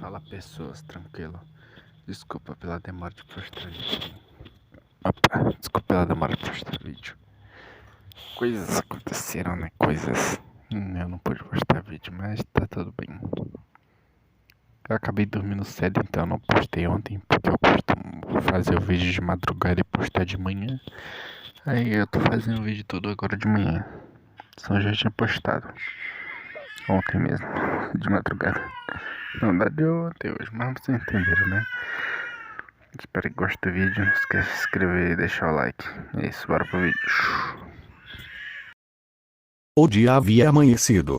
Fala pessoas, tranquilo. Desculpa pela demora de postar vídeo. Opa, desculpa pela demora de postar vídeo. Coisas aconteceram, né? Coisas. Eu não pude postar vídeo, mas tá tudo bem. Eu acabei dormindo cedo, então eu não postei ontem, porque eu costumo fazer o vídeo de madrugada e postar de manhã. Aí eu tô fazendo o vídeo todo agora de manhã. Senão eu já tinha postado ontem mesmo, de madrugada. Não dá de ontem hoje, mas vocês entenderam, né? Espero que gostem do vídeo. Não esquece de se inscrever e deixar o like. É isso, bora pro vídeo. O dia havia amanhecido.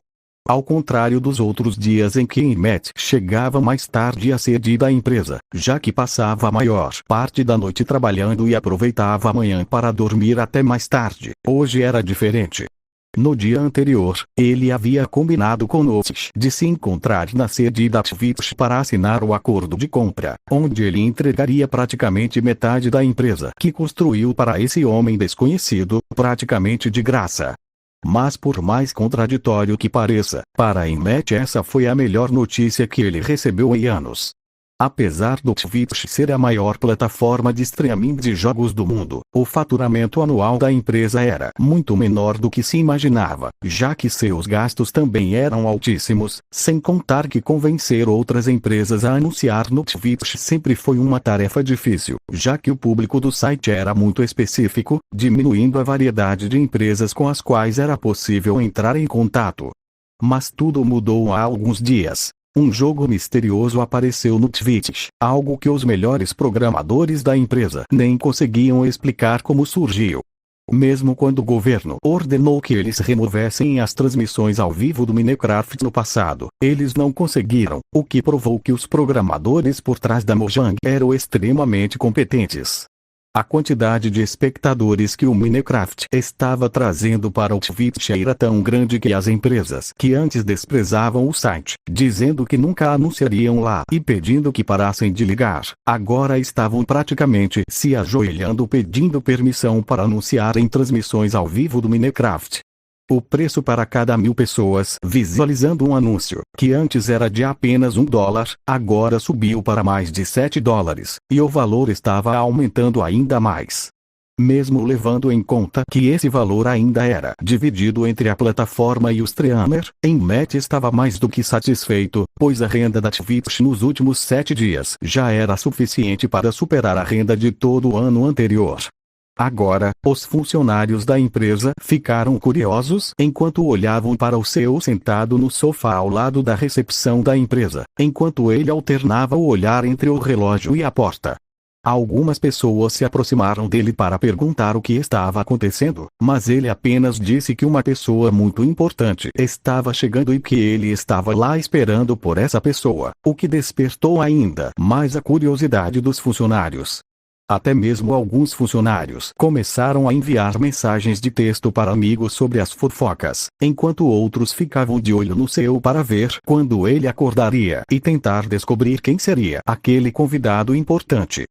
Ao contrário dos outros dias em que Matt chegava mais tarde à sede da empresa, já que passava a maior parte da noite trabalhando e aproveitava a manhã para dormir até mais tarde, hoje era diferente. No dia anterior, ele havia combinado com Otis de se encontrar na sede da Twitch para assinar o acordo de compra, onde ele entregaria praticamente metade da empresa que construiu para esse homem desconhecido, praticamente de graça. Mas por mais contraditório que pareça, para Matt essa foi a melhor notícia que ele recebeu em anos. Apesar do Twitch ser a maior plataforma de streaming de jogos do mundo, o faturamento anual da empresa era muito menor do que se imaginava, já que seus gastos também eram altíssimos, sem contar que convencer outras empresas a anunciar no Twitch sempre foi uma tarefa difícil, já que o público do site era muito específico, diminuindo a variedade de empresas com as quais era possível entrar em contato. Mas tudo mudou há alguns dias. Um jogo misterioso apareceu no Twitch, algo que os melhores programadores da empresa nem conseguiam explicar como surgiu. Mesmo quando o governo ordenou que eles removessem as transmissões ao vivo do Minecraft no passado, eles não conseguiram, o que provou que os programadores por trás da Mojang eram extremamente competentes. A quantidade de espectadores que o Minecraft estava trazendo para o Twitch era tão grande que as empresas que antes desprezavam o site, dizendo que nunca anunciariam lá e pedindo que parassem de ligar, agora estavam praticamente se ajoelhando pedindo permissão para anunciar em transmissões ao vivo do Minecraft. O preço para cada 1000 pessoas visualizando um anúncio, que antes era de apenas $1, agora subiu para mais de $7, e o valor estava aumentando ainda mais. Mesmo levando em conta que esse valor ainda era dividido entre a plataforma e o streamer, Matt estava mais do que satisfeito, pois a renda da Twitch nos últimos 7 dias já era suficiente para superar a renda de todo o ano anterior. Agora, os funcionários da empresa ficaram curiosos enquanto olhavam para o seu sentado no sofá ao lado da recepção da empresa, enquanto ele alternava o olhar entre o relógio e a porta. Algumas pessoas se aproximaram dele para perguntar o que estava acontecendo, mas ele apenas disse que uma pessoa muito importante estava chegando e que ele estava lá esperando por essa pessoa, o que despertou ainda mais a curiosidade dos funcionários. Até mesmo alguns funcionários começaram a enviar mensagens de texto para amigos sobre as fofocas, enquanto outros ficavam de olho no céu para ver quando ele acordaria e tentar descobrir quem seria aquele convidado importante.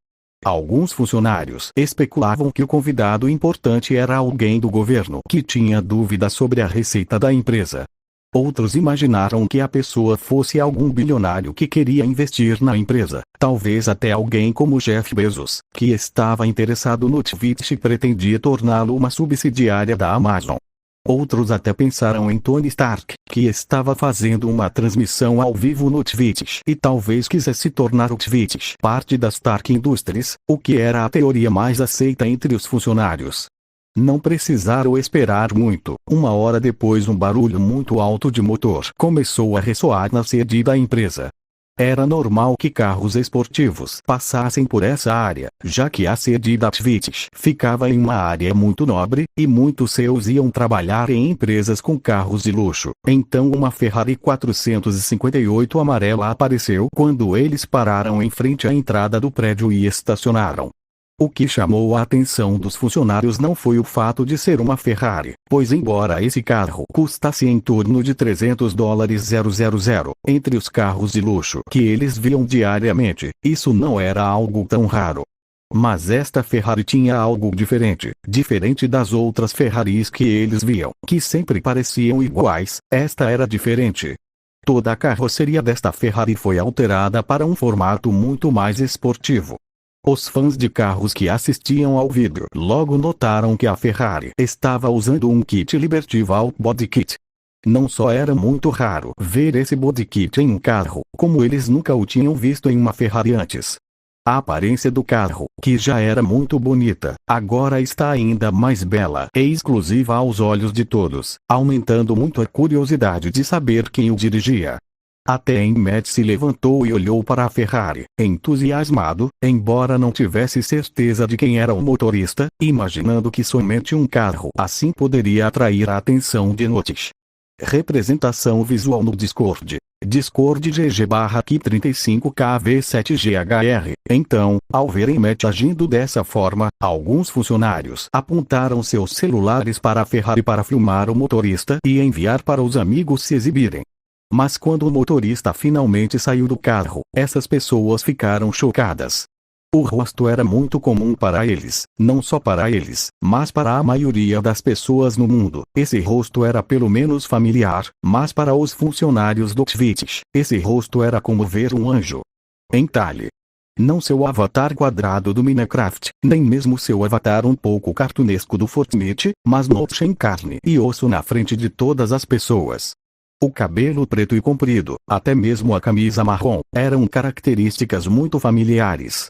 Alguns funcionários especulavam que o convidado importante era alguém do governo que tinha dúvidas sobre a receita da empresa. Outros imaginaram que a pessoa fosse algum bilionário que queria investir na empresa, talvez até alguém como Jeff Bezos, que estava interessado no Twitch e pretendia torná-lo uma subsidiária da Amazon. Outros até pensaram em Tony Stark, que estava fazendo uma transmissão ao vivo no Twitch e talvez quisesse tornar o Twitch parte da Stark Industries, o que era a teoria mais aceita entre os funcionários. Não precisaram esperar muito. Uma hora depois um barulho muito alto de motor começou a ressoar na sede da empresa. Era normal que carros esportivos passassem por essa área, já que a sede da Twitch ficava em uma área muito nobre, e muitos seus iam trabalhar em empresas com carros de luxo. Então uma Ferrari 458 amarela apareceu quando eles pararam em frente à entrada do prédio e estacionaram. O que chamou a atenção dos funcionários não foi o fato de ser uma Ferrari, pois embora esse carro custasse em torno de $300,000, entre os carros de luxo que eles viam diariamente, isso não era algo tão raro. Mas esta Ferrari tinha algo diferente das outras Ferraris que eles viam, que sempre pareciam iguais, esta era diferente. Toda a carroceria desta Ferrari foi alterada para um formato muito mais esportivo. Os fãs de carros que assistiam ao vídeo logo notaram que a Ferrari estava usando um kit Liberty Valve Body Kit. Não só era muito raro ver esse body kit em um carro, como eles nunca o tinham visto em uma Ferrari antes. A aparência do carro, que já era muito bonita, agora está ainda mais bela e exclusiva aos olhos de todos, aumentando muito a curiosidade de saber quem o dirigia. Até Matt se levantou e olhou para a Ferrari, entusiasmado, embora não tivesse certeza de quem era o motorista, imaginando que somente um carro assim poderia atrair a atenção de Notice. Representação visual no Discord. Discord GG/Keep35KV7GHR. Então, ao verem Matt agindo dessa forma, alguns funcionários apontaram seus celulares para a Ferrari para filmar o motorista e enviar para os amigos se exibirem. Mas quando o motorista finalmente saiu do carro, essas pessoas ficaram chocadas. O rosto era muito comum para eles, não só para eles, mas para a maioria das pessoas no mundo. Esse rosto era pelo menos familiar, mas para os funcionários do Twitch, esse rosto era como ver um anjo. Em detalhe. Não seu avatar quadrado do Minecraft, nem mesmo seu avatar um pouco cartunesco do Fortnite, mas Notch em carne e osso na frente de todas as pessoas. O cabelo preto e comprido, até mesmo a camisa marrom, eram características muito familiares.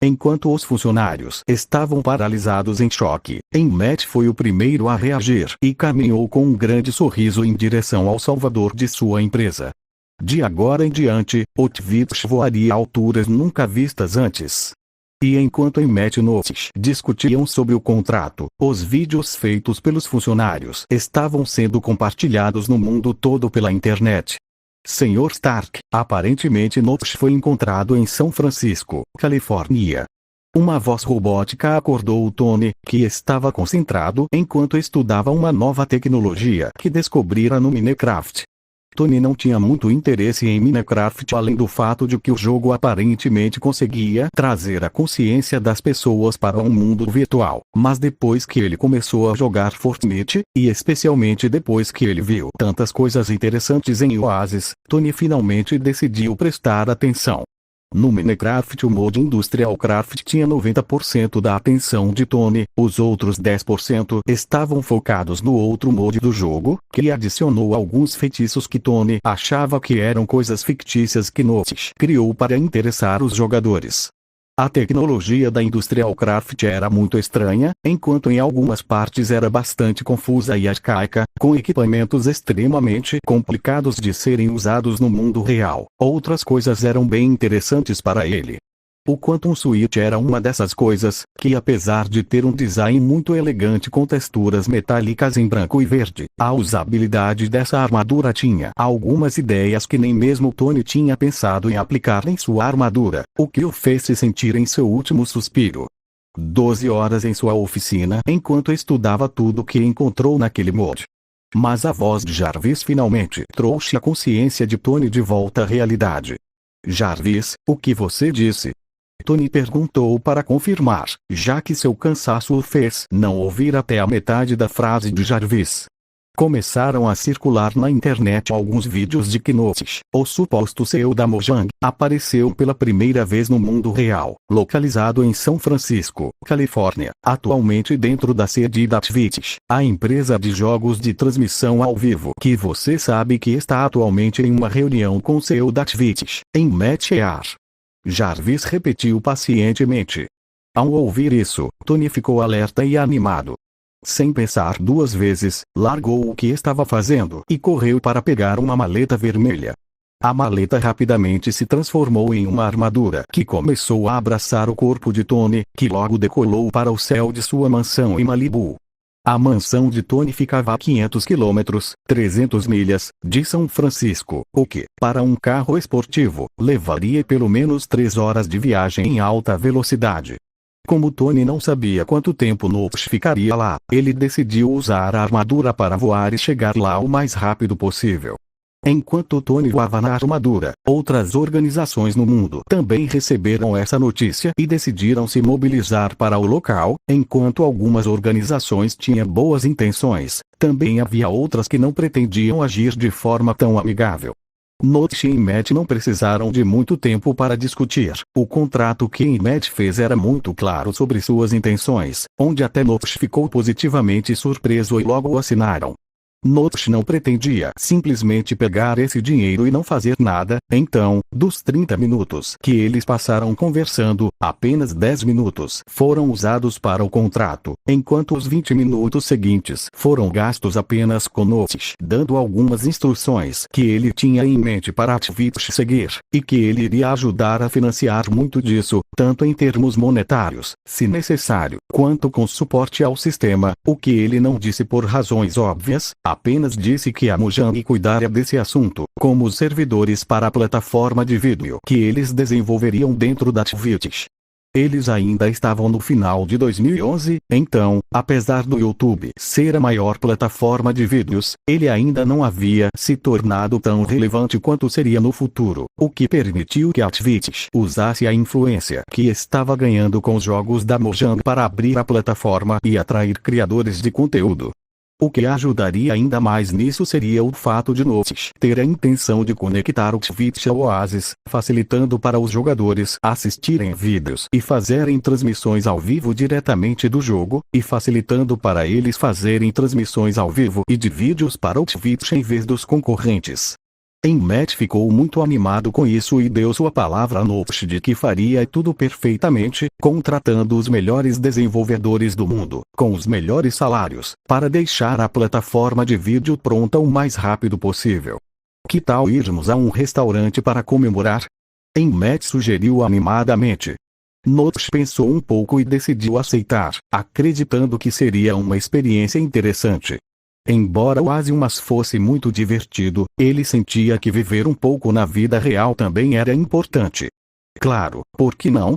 Enquanto os funcionários estavam paralisados em choque, Matt foi o primeiro a reagir e caminhou com um grande sorriso em direção ao salvador de sua empresa. De agora em diante, o Twitch voaria a alturas nunca vistas antes. E enquanto Matt e Notice discutiam sobre o contrato, os vídeos feitos pelos funcionários estavam sendo compartilhados no mundo todo pela internet. Sr. Stark, aparentemente Notice foi encontrado em São Francisco, Califórnia. Uma voz robótica acordou o Tony, que estava concentrado enquanto estudava uma nova tecnologia que descobrira no Minecraft. Tony não tinha muito interesse em Minecraft além do fato de que o jogo aparentemente conseguia trazer a consciência das pessoas para um mundo virtual, mas depois que ele começou a jogar Fortnite, e especialmente depois que ele viu tantas coisas interessantes em Oasis, Tony finalmente decidiu prestar atenção. No Minecraft o modo Industrial Craft tinha 90% da atenção de Tony, os outros 10% estavam focados no outro modo do jogo, que adicionou alguns feitiços que Tony achava que eram coisas fictícias que Notice criou para interessar os jogadores. A tecnologia da Industrial Craft era muito estranha, enquanto em algumas partes era bastante confusa e arcaica, com equipamentos extremamente complicados de serem usados no mundo real. Outras coisas eram bem interessantes para ele. O Quantum Switch era uma dessas coisas, que apesar de ter um design muito elegante com texturas metálicas em branco e verde, a usabilidade dessa armadura tinha algumas ideias que nem mesmo Tony tinha pensado em aplicar em sua armadura, o que o fez se sentir em seu último suspiro. 12 horas em sua oficina enquanto estudava tudo que encontrou naquele mod. Mas a voz de Jarvis finalmente trouxe a consciência de Tony de volta à realidade. Jarvis, o que você disse? Tony perguntou para confirmar, já que seu cansaço o fez não ouvir até a metade da frase de Jarvis. Começaram a circular na internet alguns vídeos de que Notice, o suposto CEO da Mojang, apareceu pela primeira vez no mundo real, localizado em São Francisco, Califórnia, atualmente dentro da sede da Twitch, a empresa de jogos de transmissão ao vivo que você sabe que está atualmente em uma reunião com o CEO da Twitch, em Matt Ear. Jarvis repetiu pacientemente. Ao ouvir isso, Tony ficou alerta e animado. Sem pensar duas vezes, largou o que estava fazendo e correu para pegar uma maleta vermelha. A maleta rapidamente se transformou em uma armadura que começou a abraçar o corpo de Tony, que logo decolou para o céu de sua mansão em Malibu. A mansão de Tony ficava a 500 quilômetros, 300 milhas, de São Francisco, o que, para um carro esportivo, levaria pelo menos 3 horas de viagem em alta velocidade. Como Tony não sabia quanto tempo Notice ficaria lá, ele decidiu usar a armadura para voar e chegar lá o mais rápido possível. Enquanto Tony voava na armadura, outras organizações no mundo também receberam essa notícia e decidiram se mobilizar para o local. Enquanto algumas organizações tinham boas intenções, também havia outras que não pretendiam agir de forma tão amigável. Notch e Matt não precisaram de muito tempo para discutir. O contrato que Matt fez era muito claro sobre suas intenções, onde até Notch ficou positivamente surpreso e logo o assinaram. Notch não pretendia simplesmente pegar esse dinheiro e não fazer nada, então, dos 30 minutos que eles passaram conversando, apenas 10 minutos foram usados para o contrato, enquanto os 20 minutos seguintes foram gastos apenas com Notch dando algumas instruções que ele tinha em mente para Activision seguir, e que ele iria ajudar a financiar muito disso, tanto em termos monetários, se necessário, quanto com suporte ao sistema, o que ele não disse por razões óbvias. Apenas disse que a Mojang cuidaria desse assunto, como os servidores para a plataforma de vídeo que eles desenvolveriam dentro da Twitch. Eles ainda estavam no final de 2011, então, apesar do YouTube ser a maior plataforma de vídeos, ele ainda não havia se tornado tão relevante quanto seria no futuro, o que permitiu que a Twitch usasse a influência que estava ganhando com os jogos da Mojang para abrir a plataforma e atrair criadores de conteúdo. O que ajudaria ainda mais nisso seria o fato de Notch ter a intenção de conectar o Twitch ao Oasis, facilitando para os jogadores assistirem vídeos e fazerem transmissões ao vivo diretamente do jogo, e facilitando para eles fazerem transmissões ao vivo e de vídeos para o Twitch em vez dos concorrentes. Matt ficou muito animado com isso e deu sua palavra a Notch de que faria tudo perfeitamente, contratando os melhores desenvolvedores do mundo, com os melhores salários, para deixar a plataforma de vídeo pronta o mais rápido possível. Que tal irmos a um restaurante para comemorar? Matt sugeriu animadamente. Notch pensou um pouco e decidiu aceitar, acreditando que seria uma experiência interessante. Embora o Oasis fosse muito divertido, ele sentia que viver um pouco na vida real também era importante. Claro, por que não?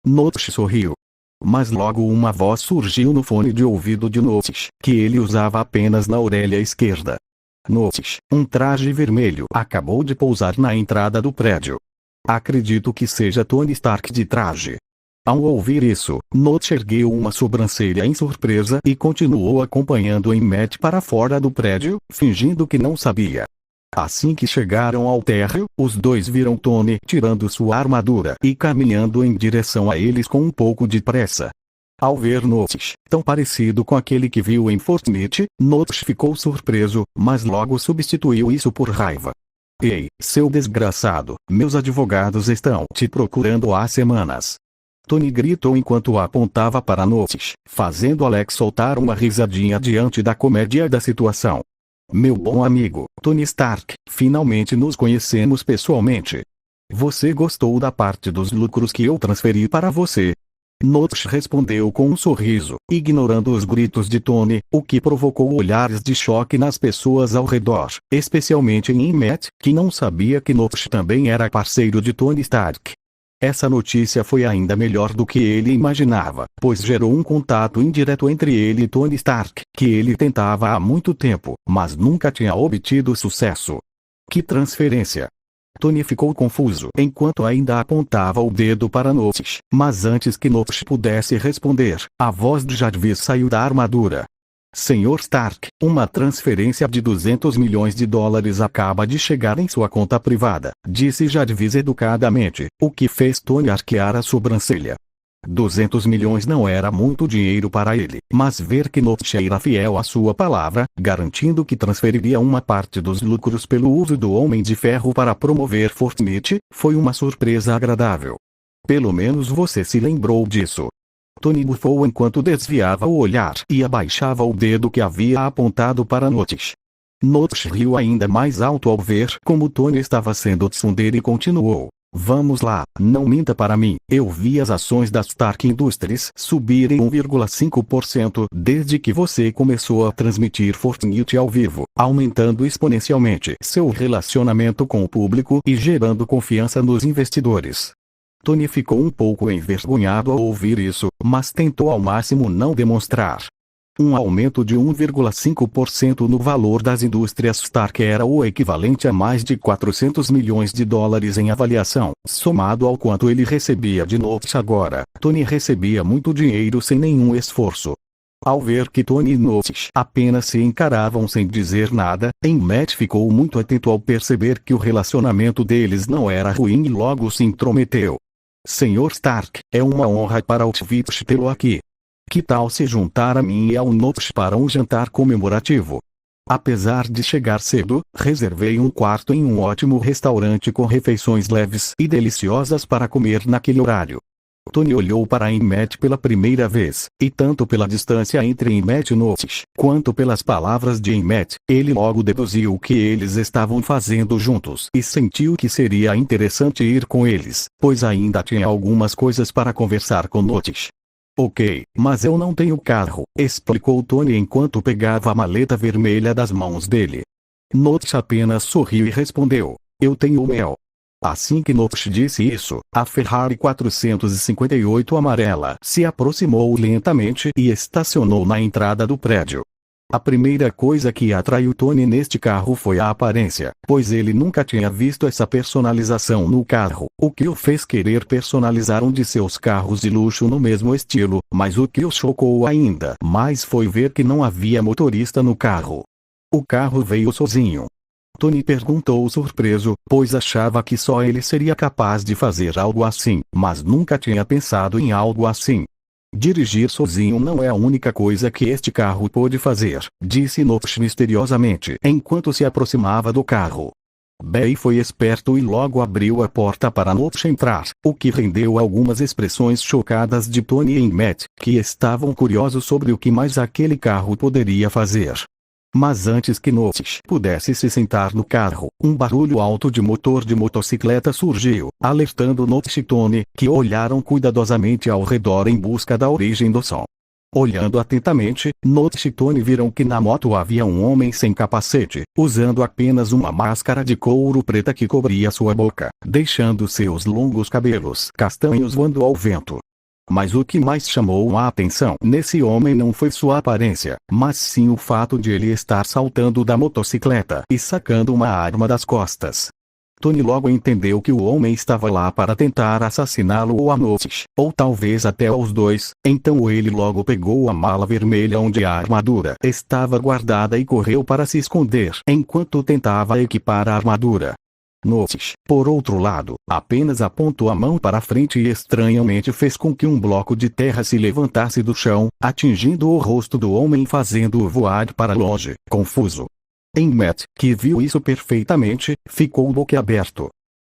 Notch sorriu. Mas logo uma voz surgiu no fone de ouvido de Notch, que ele usava apenas na orelha esquerda. Notch, um traje vermelho acabou de pousar na entrada do prédio. Acredito que seja Tony Stark de traje. Ao ouvir isso, Notch ergueu uma sobrancelha em surpresa e continuou acompanhando Matt para fora do prédio, fingindo que não sabia. Assim que chegaram ao térreo, os dois viram Tony tirando sua armadura e caminhando em direção a eles com um pouco de pressa. Ao ver Notch, tão parecido com aquele que viu em Fortnite, Notch ficou surpreso, mas logo substituiu isso por raiva. Ei, seu desgraçado, meus advogados estão te procurando há semanas. Tony gritou enquanto apontava para Notch, fazendo Alex soltar uma risadinha diante da comédia da situação. Meu bom amigo, Tony Stark, finalmente nos conhecemos pessoalmente. Você gostou da parte dos lucros que eu transferi para você? Notch respondeu com um sorriso, ignorando os gritos de Tony, o que provocou olhares de choque nas pessoas ao redor, especialmente em Matt, que não sabia que Notch também era parceiro de Tony Stark. Essa notícia foi ainda melhor do que ele imaginava, pois gerou um contato indireto entre ele e Tony Stark, que ele tentava há muito tempo, mas nunca tinha obtido sucesso. Que transferência! Tony ficou confuso enquanto ainda apontava o dedo para Notch, mas antes que Notch pudesse responder, a voz de Jarvis saiu da armadura. Senhor Stark, uma transferência de $200 milhões acaba de chegar em sua conta privada, disse Jarvis educadamente, o que fez Tony arquear a sobrancelha. 200 milhões não era muito dinheiro para ele, mas ver que Notch era fiel à sua palavra, garantindo que transferiria uma parte dos lucros pelo uso do Homem de Ferro para promover Fortnite, foi uma surpresa agradável. Pelo menos você se lembrou disso. Tony bufou enquanto desviava o olhar e abaixava o dedo que havia apontado para Notch. Notch riu ainda mais alto ao ver como Tony estava sendo tsundere e continuou. Vamos lá, não minta para mim, eu vi as ações da Stark Industries subirem 1,5% desde que você começou a transmitir Fortnite ao vivo, aumentando exponencialmente seu relacionamento com o público e gerando confiança nos investidores. Tony ficou um pouco envergonhado ao ouvir isso, mas tentou ao máximo não demonstrar. Um aumento de 1,5% no valor das indústrias Stark era o equivalente a mais de $400 milhões em avaliação, somado ao quanto ele recebia de Notch agora. Tony recebia muito dinheiro sem nenhum esforço. Ao ver que Tony e Notes apenas se encaravam sem dizer nada, Emmett ficou muito atento ao perceber que o relacionamento deles não era ruim e logo se intrometeu. Senhor Stark, é uma honra para o Twitch tê-lo aqui. Que tal se juntar a mim e ao Notes para um jantar comemorativo? Apesar de chegar cedo, reservei um quarto em um ótimo restaurante com refeições leves e deliciosas para comer naquele horário. Tony olhou para Emmett pela primeira vez, e tanto pela distância entre Emmett e Notes, quanto pelas palavras de Emmett, ele logo deduziu o que eles estavam fazendo juntos e sentiu que seria interessante ir com eles, pois ainda tinha algumas coisas para conversar com Notes. Ok, mas eu não tenho carro, explicou Tony enquanto pegava a maleta vermelha das mãos dele. Notes apenas sorriu e respondeu, eu tenho o meu. Assim que Notes disse isso, a Ferrari 458 amarela se aproximou lentamente e estacionou na entrada do prédio. A primeira coisa que atraiu Tony neste carro foi a aparência, pois ele nunca tinha visto essa personalização no carro, o que o fez querer personalizar um de seus carros de luxo no mesmo estilo, mas o que o chocou ainda mais foi ver que não havia motorista no carro. O carro veio sozinho. Tony perguntou surpreso, pois achava que só ele seria capaz de fazer algo assim, mas nunca tinha pensado em algo assim. Dirigir sozinho não é a única coisa que este carro pôde fazer, disse Notes misteriosamente, enquanto se aproximava do carro. Bay foi esperto e logo abriu a porta para Notes entrar, o que rendeu algumas expressões chocadas de Tony e Emmett, que estavam curiosos sobre o que mais aquele carro poderia fazer. Mas antes que Notes pudesse se sentar no carro, um barulho alto de motor de motocicleta surgiu, alertando Notes e Tony, que olharam cuidadosamente ao redor em busca da origem do som. Olhando atentamente, Notes e Tony viram que na moto havia um homem sem capacete, usando apenas uma máscara de couro preta que cobria sua boca, deixando seus longos cabelos castanhos voando ao vento. Mas o que mais chamou a atenção nesse homem não foi sua aparência, mas sim o fato de ele estar saltando da motocicleta e sacando uma arma das costas. Tony logo entendeu que o homem estava lá para tentar assassiná-lo ou a Notes, ou talvez até os dois, então ele logo pegou a mala vermelha onde a armadura estava guardada e correu para se esconder enquanto tentava equipar a armadura. Notes, por outro lado, apenas apontou a mão para frente e estranhamente fez com que um bloco de terra se levantasse do chão, atingindo o rosto do homem e fazendo-o voar para longe, confuso. Emmett, que viu isso perfeitamente, ficou boquiaberto.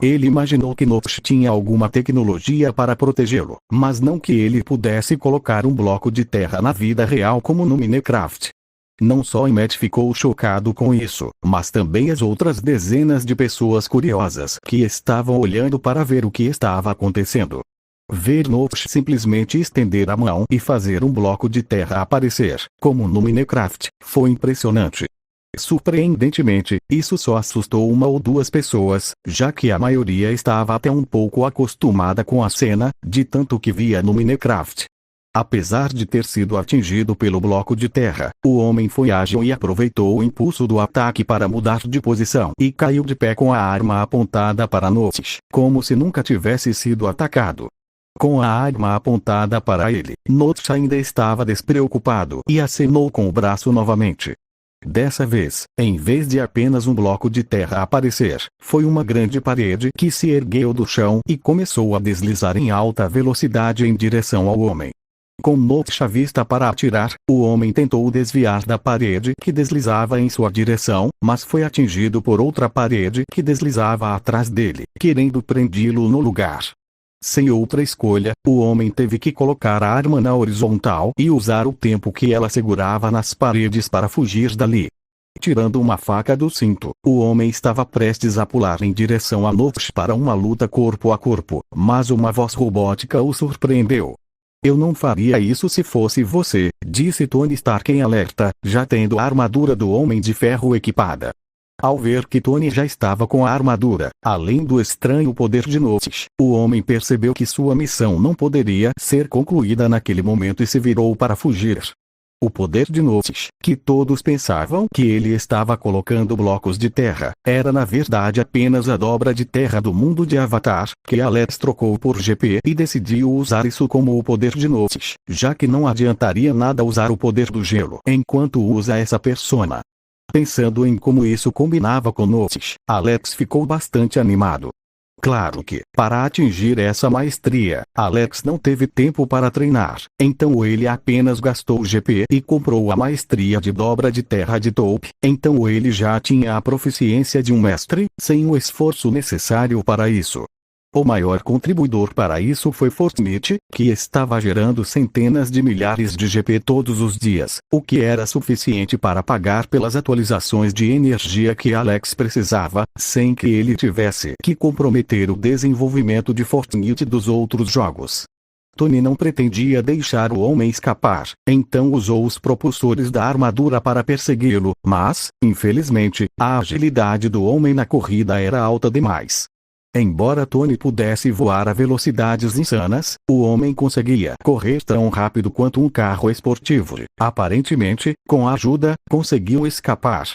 Ele imaginou que Notes tinha alguma tecnologia para protegê-lo, mas não que ele pudesse colocar um bloco de terra na vida real como no Minecraft. Não só Emmett ficou chocado com isso, mas também as outras dezenas de pessoas curiosas que estavam olhando para ver o que estava acontecendo. Ver Notes simplesmente estender a mão e fazer um bloco de terra aparecer, como no Minecraft, foi impressionante. Surpreendentemente, isso só assustou uma ou duas pessoas, já que a maioria estava até um pouco acostumada com a cena, de tanto que via no Minecraft. Apesar de ter sido atingido pelo bloco de terra, o homem foi ágil e aproveitou o impulso do ataque para mudar de posição e caiu de pé com a arma apontada para Notes, como se nunca tivesse sido atacado. Com a arma apontada para ele, Notes ainda estava despreocupado e acenou com o braço novamente. Dessa vez, em vez de apenas um bloco de terra aparecer, foi uma grande parede que se ergueu do chão e começou a deslizar em alta velocidade em direção ao homem. Com Notes à vista para atirar, o homem tentou desviar da parede que deslizava em sua direção, mas foi atingido por outra parede que deslizava atrás dele, querendo prendê-lo no lugar. Sem outra escolha, o homem teve que colocar a arma na horizontal e usar o tempo que ela segurava nas paredes para fugir dali. Tirando uma faca do cinto, o homem estava prestes a pular em direção a Notes para uma luta corpo a corpo, mas uma voz robótica o surpreendeu. Eu não faria isso se fosse você, disse Tony Stark em alerta, já tendo a armadura do Homem de Ferro equipada. Ao ver que Tony já estava com a armadura, além do estranho poder de Notes, o homem percebeu que sua missão não poderia ser concluída naquele momento e se virou para fugir. O poder de Notish, que todos pensavam que ele estava colocando blocos de terra, era na verdade apenas a dobra de terra do mundo de Avatar, que Alex trocou por GP e decidiu usar isso como o poder de Notish, já que não adiantaria nada usar o poder do gelo enquanto usa essa persona. Pensando em como isso combinava com Notish, Alex ficou bastante animado. Claro que, para atingir essa maestria, Alex não teve tempo para treinar, então ele apenas gastou o GP e comprou a maestria de dobra de terra de Taupe, então ele já tinha a proficiência de um mestre, sem o esforço necessário para isso. O maior contribuidor para isso foi Fortnite, que estava gerando centenas de milhares de GP todos os dias, o que era suficiente para pagar pelas atualizações de energia que Alex precisava, sem que ele tivesse que comprometer o desenvolvimento de Fortnite dos outros jogos. Tony não pretendia deixar o homem escapar, então usou os propulsores da armadura para persegui-lo, mas, infelizmente, a agilidade do homem na corrida era alta demais. Embora Tony pudesse voar a velocidades insanas, o homem conseguia correr tão rápido quanto um carro esportivo. Aparentemente, com a ajuda, conseguiu escapar.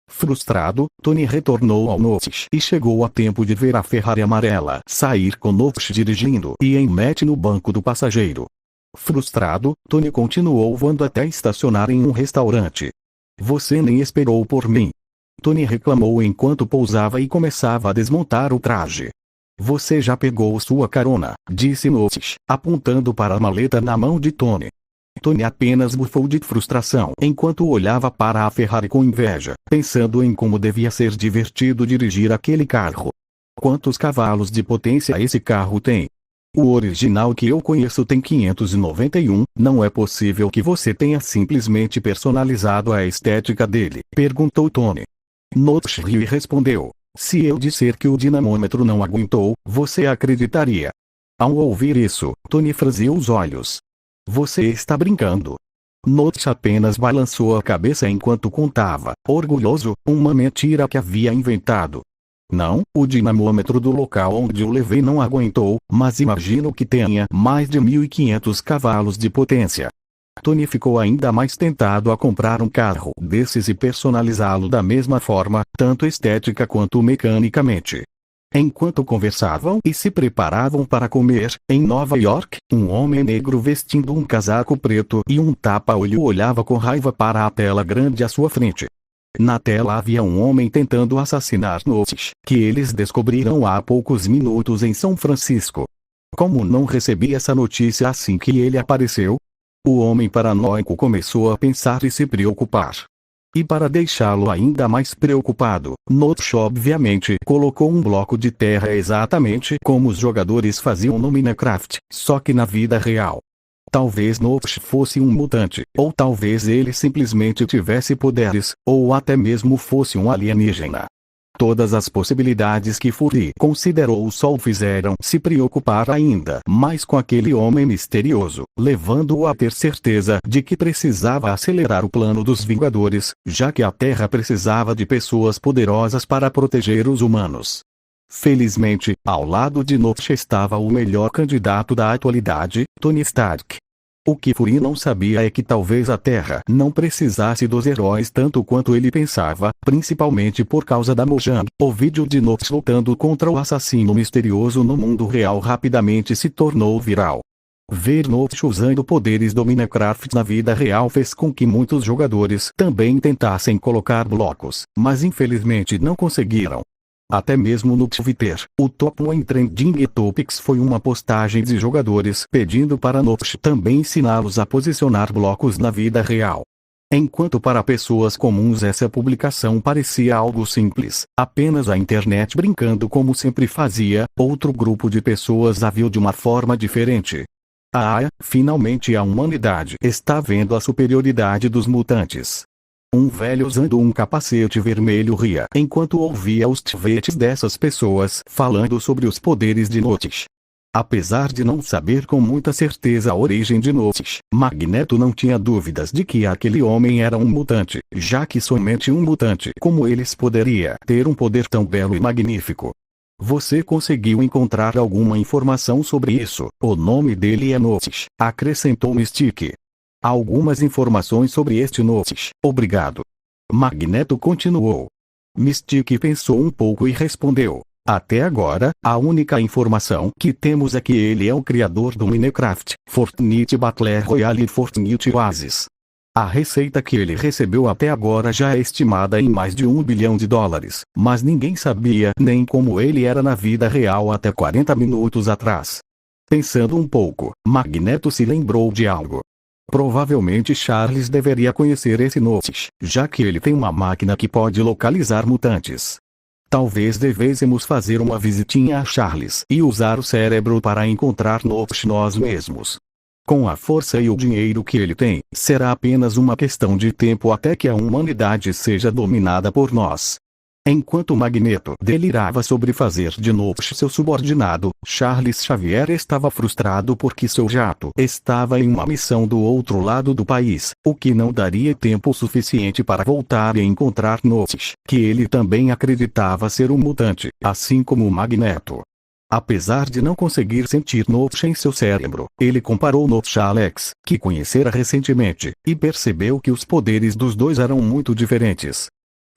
Frustrado, Tony retornou ao Notish e chegou a tempo de ver a Ferrari amarela sair com Notish dirigindo e Emmett no banco do passageiro. Frustrado, Tony continuou voando até estacionar em um restaurante. "Você nem esperou por mim", Tony reclamou enquanto pousava e começava a desmontar o traje. "Você já pegou sua carona", disse Notish, apontando para a maleta na mão de Tony. Tony apenas bufou de frustração enquanto olhava para a Ferrari com inveja, pensando em como devia ser divertido dirigir aquele carro. "Quantos cavalos de potência esse carro tem?" "O original que eu conheço tem 591, não é possível que você tenha simplesmente personalizado a estética dele?", perguntou Tony. Notish riu e respondeu: "Se eu disser que o dinamômetro não aguentou, você acreditaria?" Ao ouvir isso, Tony franziu os olhos. "Você está brincando?" Notish apenas balançou a cabeça enquanto contava, orgulhoso, uma mentira que havia inventado. "Não, o dinamômetro do local onde o levei não aguentou, mas imagino que tenha mais de 1.500 cavalos de potência." Tony ficou ainda mais tentado a comprar um carro desses e personalizá-lo da mesma forma, tanto estética quanto mecanicamente. Enquanto conversavam e se preparavam para comer, em Nova York, um homem negro vestindo um casaco preto e um tapa-olho olhava com raiva para a tela grande à sua frente. Na tela havia um homem tentando assassinar Notish, que eles descobriram há poucos minutos em São Francisco. Como não recebi essa notícia assim que ele apareceu? O homem paranoico começou a pensar e se preocupar. E para deixá-lo ainda mais preocupado, Notish obviamente colocou um bloco de terra exatamente como os jogadores faziam no Minecraft, só que na vida real. Talvez Notish fosse um mutante, ou talvez ele simplesmente tivesse poderes, ou até mesmo fosse um alienígena. Todas as possibilidades que Fury considerou só o fizeram se preocupar ainda mais com aquele homem misterioso, levando-o a ter certeza de que precisava acelerar o plano dos Vingadores, já que a Terra precisava de pessoas poderosas para proteger os humanos. Felizmente, ao lado de Notish estava o melhor candidato da atualidade, Tony Stark. O que Fury não sabia é que talvez a Terra não precisasse dos heróis tanto quanto ele pensava, principalmente por causa da Mojang. O vídeo de Notish lutando contra o assassino misterioso no mundo real rapidamente se tornou viral. Ver Notish usando poderes do Minecraft na vida real fez com que muitos jogadores também tentassem colocar blocos, mas infelizmente não conseguiram. Até mesmo no Twitter, o top 1 em Trending Topics foi uma postagem de jogadores pedindo para Notish também ensiná-los a posicionar blocos na vida real. Enquanto para pessoas comuns essa publicação parecia algo simples, apenas a internet brincando como sempre fazia, outro grupo de pessoas a viu de uma forma diferente. Finalmente a humanidade está vendo a superioridade dos mutantes. Um velho usando um capacete vermelho ria enquanto ouvia os tweets dessas pessoas falando sobre os poderes de Notish. Apesar de não saber com muita certeza a origem de Notish, Magneto não tinha dúvidas de que aquele homem era um mutante, já que somente um mutante como eles poderia ter um poder tão belo e magnífico. "Você conseguiu encontrar alguma informação sobre isso? O nome dele é Notish", acrescentou Mystique. Algumas informações sobre este Notice, obrigado. Magneto continuou. Mystique pensou um pouco e respondeu. Até agora, a única informação que temos é que ele é o criador do Minecraft, Fortnite Battle Royale e Fortnite Oasis. A receita que ele recebeu até agora já é estimada em mais de $1 bilhão, mas ninguém sabia nem como ele era na vida real até 40 minutos atrás. Pensando um pouco, Magneto se lembrou de algo. Provavelmente Charles deveria conhecer esse Notice, já que ele tem uma máquina que pode localizar mutantes. Talvez devêssemos fazer uma visitinha a Charles e usar o cérebro para encontrar Notice nós mesmos. Com a força e o dinheiro que ele tem, será apenas uma questão de tempo até que a humanidade seja dominada por nós. Enquanto Magneto delirava sobre fazer de Notice seu subordinado, Charles Xavier estava frustrado porque seu jato estava em uma missão do outro lado do país, o que não daria tempo suficiente para voltar e encontrar Notice, que ele também acreditava ser um mutante, assim como Magneto. Apesar de não conseguir sentir Notice em seu cérebro, ele comparou Notice a Alex, que conhecera recentemente, e percebeu que os poderes dos dois eram muito diferentes.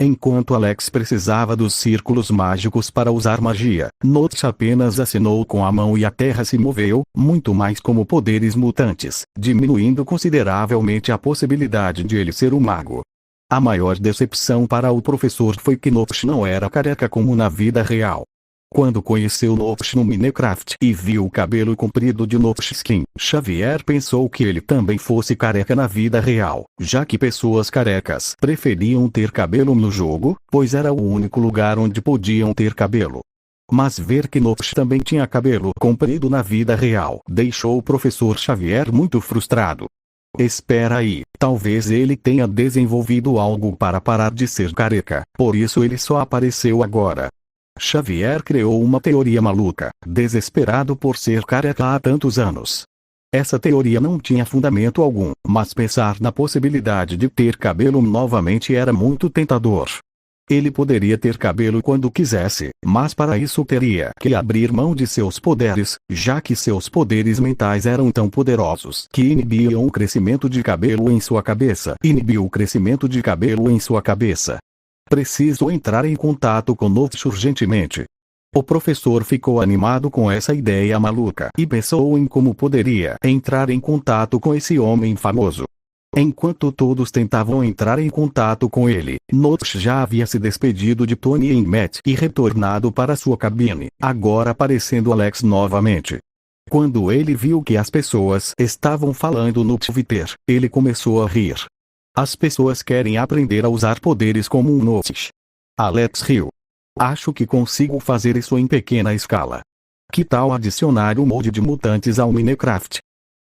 Enquanto Alex precisava dos círculos mágicos para usar magia, Notice apenas acenou com a mão e a terra se moveu, muito mais como poderes mutantes, diminuindo consideravelmente a possibilidade de ele ser um mago. A maior decepção para o professor foi que Notice não era careca como na vida real. Quando conheceu Notice no Minecraft e viu o cabelo comprido de Notice Skin, Xavier pensou que ele também fosse careca na vida real, já que pessoas carecas preferiam ter cabelo no jogo, pois era o único lugar onde podiam ter cabelo. Mas ver que Notice também tinha cabelo comprido na vida real deixou o professor Xavier muito frustrado. Espera aí, talvez ele tenha desenvolvido algo para parar de ser careca, por isso ele só apareceu agora. Xavier criou uma teoria maluca, desesperado por ser careca há tantos anos. Essa teoria não tinha fundamento algum, mas pensar na possibilidade de ter cabelo novamente era muito tentador. Ele poderia ter cabelo quando quisesse, mas para isso teria que abrir mão de seus poderes, já que seus poderes mentais eram tão poderosos que inibiam o crescimento de cabelo em sua cabeça. Inibiu o crescimento de cabelo em sua cabeça. Preciso entrar em contato com Notice urgentemente. O professor ficou animado com essa ideia maluca e pensou em como poderia entrar em contato com esse homem famoso. Enquanto todos tentavam entrar em contato com ele, Notice já havia se despedido de Tony e Matt e retornado para sua cabine, agora aparecendo Alex novamente. Quando ele viu que as pessoas estavam falando no Twitter, ele começou a rir. As pessoas querem aprender a usar poderes como um Notice. Alex riu. Acho que consigo fazer isso em pequena escala. Que tal adicionar um molde de mutantes ao Minecraft?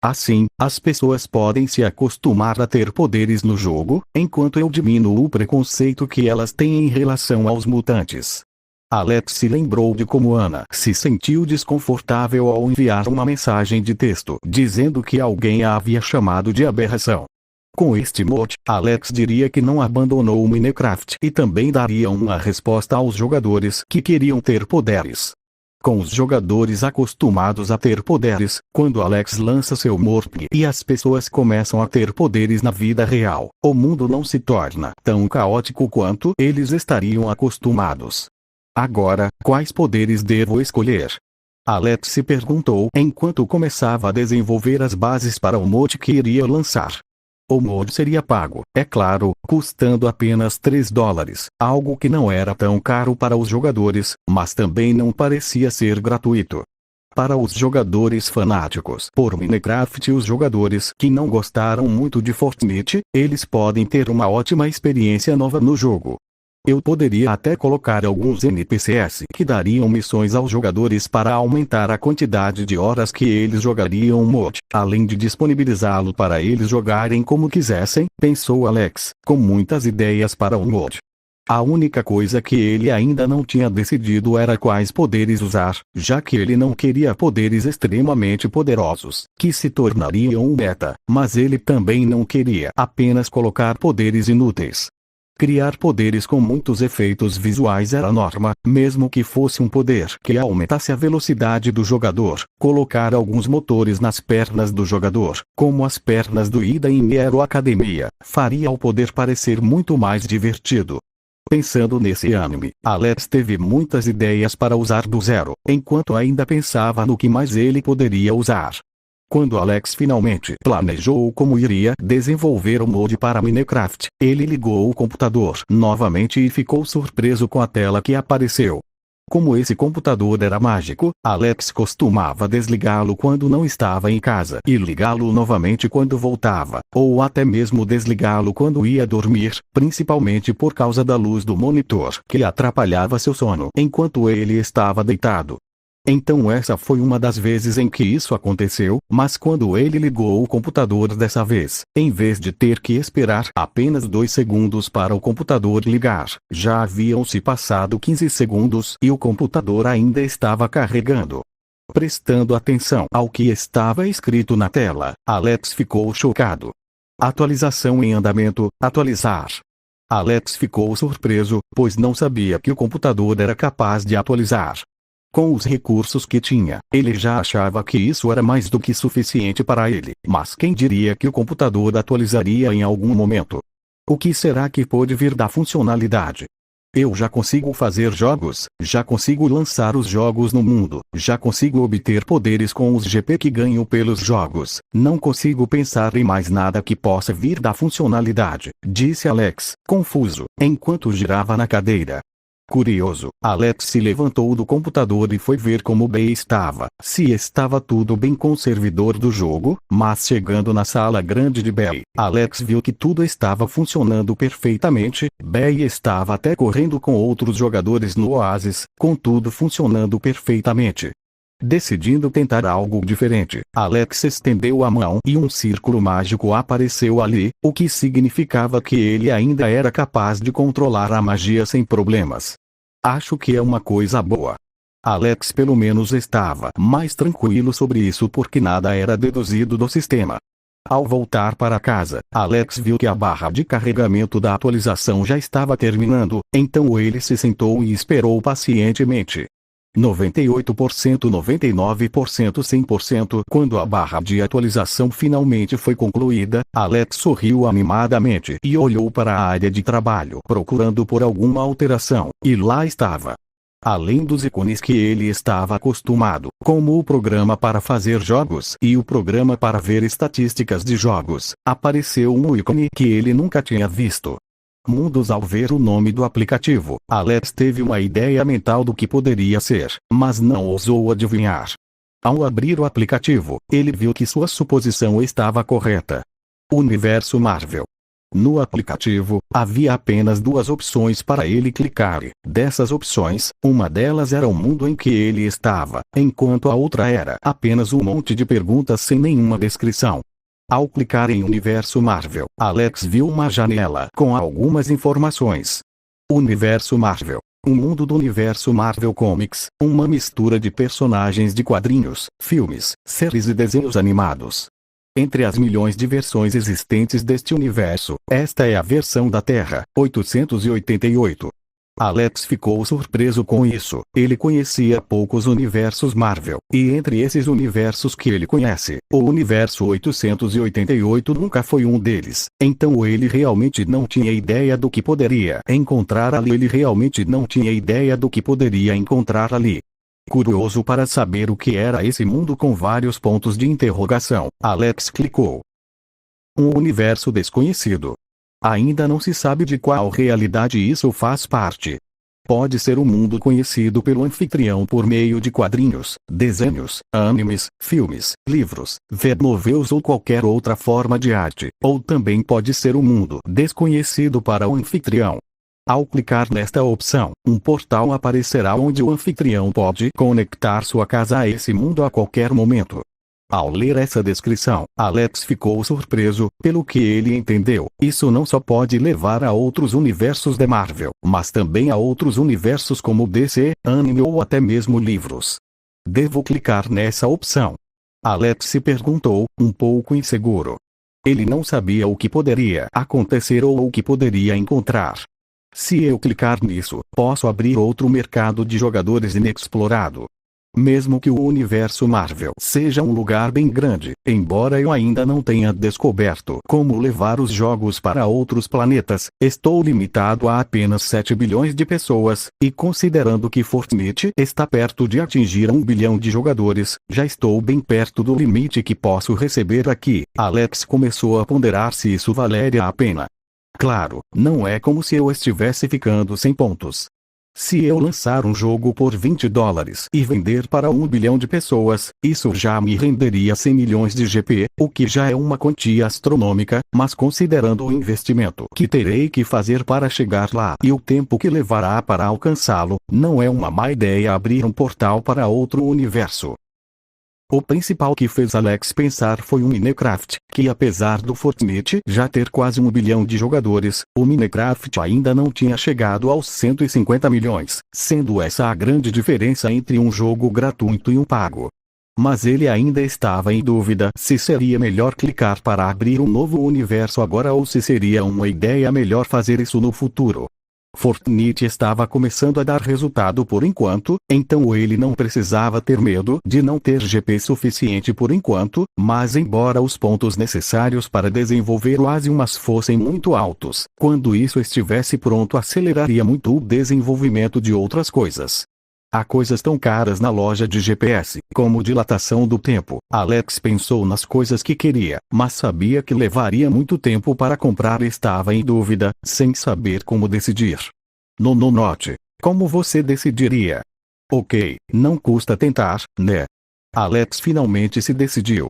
Assim, as pessoas podem se acostumar a ter poderes no jogo, enquanto eu diminuo o preconceito que elas têm em relação aos mutantes. Alex se lembrou de como Ana se sentiu desconfortável ao enviar uma mensagem de texto dizendo que alguém a havia chamado de aberração. Com este mote, Alex diria que não abandonou o Minecraft e também daria uma resposta aos jogadores que queriam ter poderes. Com os jogadores acostumados a ter poderes, quando Alex lança seu morp e as pessoas começam a ter poderes na vida real, o mundo não se torna tão caótico quanto eles estariam acostumados. Agora, quais poderes devo escolher? Alex se perguntou enquanto começava a desenvolver as bases para o mote que iria lançar. O mod seria pago, é claro, custando apenas $3, algo que não era tão caro para os jogadores, mas também não parecia ser gratuito. Para os jogadores fanáticos por Minecraft e os jogadores que não gostaram muito de Fortnite, eles podem ter uma ótima experiência nova no jogo. Eu poderia até colocar alguns NPCs que dariam missões aos jogadores para aumentar a quantidade de horas que eles jogariam o mod, além de disponibilizá-lo para eles jogarem como quisessem, pensou Alex, com muitas ideias para o mod. A única coisa que ele ainda não tinha decidido era quais poderes usar, já que ele não queria poderes extremamente poderosos, que se tornariam um beta, mas ele também não queria apenas colocar poderes inúteis. Criar poderes com muitos efeitos visuais era a norma, mesmo que fosse um poder que aumentasse a velocidade do jogador. Colocar alguns motores nas pernas do jogador, como as pernas do Ida em Hero Academia, faria o poder parecer muito mais divertido. Pensando nesse anime, Alex teve muitas ideias para usar do zero, enquanto ainda pensava no que mais ele poderia usar. Quando Alex finalmente planejou como iria desenvolver o mod para Minecraft, ele ligou o computador novamente e ficou surpreso com a tela que apareceu. Como esse computador era mágico, Alex costumava desligá-lo quando não estava em casa e ligá-lo novamente quando voltava, ou até mesmo desligá-lo quando ia dormir, principalmente por causa da luz do monitor que atrapalhava seu sono enquanto ele estava deitado. Então essa foi uma das vezes em que isso aconteceu, mas quando ele ligou o computador dessa vez, em vez de ter que esperar apenas 2 segundos para o computador ligar, já haviam se passado 15 segundos e o computador ainda estava carregando. Prestando atenção ao que estava escrito na tela, Alex ficou chocado. Atualização em andamento, atualizar. Alex ficou surpreso, pois não sabia que o computador era capaz de atualizar. Com os recursos que tinha, ele já achava que isso era mais do que suficiente para ele, mas quem diria que o computador atualizaria em algum momento? O que será que pode vir da funcionalidade? Eu já consigo fazer jogos, já consigo lançar os jogos no mundo, já consigo obter poderes com os GP que ganho pelos jogos, não consigo pensar em mais nada que possa vir da funcionalidade, disse Alex, confuso, enquanto girava na cadeira. Curioso, Alex se levantou do computador e foi ver como Bey estava, se estava tudo bem com o servidor do jogo, mas chegando na sala grande de Bey, Alex viu que tudo estava funcionando perfeitamente, Bey estava até correndo com outros jogadores no Oasis, com tudo funcionando perfeitamente. Decidindo tentar algo diferente, Alex estendeu a mão e um círculo mágico apareceu ali, o que significava que ele ainda era capaz de controlar a magia sem problemas. Acho que é uma coisa boa. Alex pelo menos estava mais tranquilo sobre isso porque nada era deduzido do sistema. Ao voltar para casa, Alex viu que a barra de carregamento da atualização já estava terminando, então ele se sentou e esperou pacientemente. 98%, 99%, 100%. Quando a barra de atualização finalmente foi concluída, Alex sorriu animadamente e olhou para a área de trabalho procurando por alguma alteração, e lá estava. Além dos ícones que ele estava acostumado, como o programa para fazer jogos e o programa para ver estatísticas de jogos, apareceu um ícone que ele nunca tinha visto. Mundos. Ao ver o nome do aplicativo, Alex teve uma ideia mental do que poderia ser, mas não ousou adivinhar. Ao abrir o aplicativo, ele viu que sua suposição estava correta. Universo Marvel. No aplicativo, havia apenas 2 opções para ele clicar e, dessas opções, uma delas era o mundo em que ele estava, enquanto a outra era apenas um monte de perguntas sem nenhuma descrição. Ao clicar em Universo Marvel, Alex viu uma janela com algumas informações. Universo Marvel. Um mundo do universo Marvel Comics, uma mistura de personagens de quadrinhos, filmes, séries e desenhos animados. Entre as milhões de versões existentes deste universo, esta é a versão da Terra, 888. Alex ficou surpreso com isso. Ele conhecia poucos universos Marvel, e entre esses universos que ele conhece, o universo 888 nunca foi um deles. Então ele realmente não tinha ideia do que poderia encontrar ali. Curioso para saber o que era esse mundo com vários pontos de interrogação, Alex clicou. Um universo desconhecido. Ainda não se sabe de qual realidade isso faz parte. Pode ser um mundo conhecido pelo anfitrião por meio de quadrinhos, desenhos, animes, filmes, livros, webnovels ou qualquer outra forma de arte, ou também pode ser um mundo desconhecido para o anfitrião. Ao clicar nesta opção, um portal aparecerá onde o anfitrião pode conectar sua casa a esse mundo a qualquer momento. Ao ler essa descrição, Alex ficou surpreso, pelo que ele entendeu. Isso não só pode levar a outros universos de Marvel, mas também a outros universos como DC, anime ou até mesmo livros. Devo clicar nessa opção? Alex se perguntou, um pouco inseguro. Ele não sabia o que poderia acontecer ou o que poderia encontrar. Se eu clicar nisso, posso abrir outro mercado de jogadores inexplorado. Mesmo que o universo Marvel seja um lugar bem grande, embora eu ainda não tenha descoberto como levar os jogos para outros planetas, estou limitado a apenas 7 bilhões de pessoas, e considerando que Fortnite está perto de atingir 1 bilhão de jogadores, já estou bem perto do limite que posso receber aqui. Alex começou a ponderar se isso valeria a pena. Claro, não é como se eu estivesse ficando sem pontos. Se eu lançar um jogo por $20 e vender para 1 bilhão de pessoas, isso já me renderia 100 milhões de GP, o que já é uma quantia astronômica, mas considerando o investimento que terei que fazer para chegar lá e o tempo que levará para alcançá-lo, não é uma má ideia abrir um portal para outro universo. O principal que fez Alex pensar foi o Minecraft, que apesar do Fortnite já ter quase 1 bilhão de jogadores, o Minecraft ainda não tinha chegado aos 150 milhões, sendo essa a grande diferença entre um jogo gratuito e um pago. Mas ele ainda estava em dúvida se seria melhor clicar para abrir um novo universo agora ou se seria uma ideia melhor fazer isso no futuro. Fortnite estava começando a dar resultado por enquanto, então ele não precisava ter medo de não ter GP suficiente por enquanto, mas embora os pontos necessários para desenvolver o Asiumas fossem muito altos, quando isso estivesse pronto aceleraria muito o desenvolvimento de outras coisas. Há coisas tão caras na loja de GPS, como dilatação do tempo. Alex pensou nas coisas que queria, mas sabia que levaria muito tempo para comprar e estava em dúvida, sem saber como decidir. Note. Como você decidiria? Ok, não custa tentar, né? Alex finalmente se decidiu.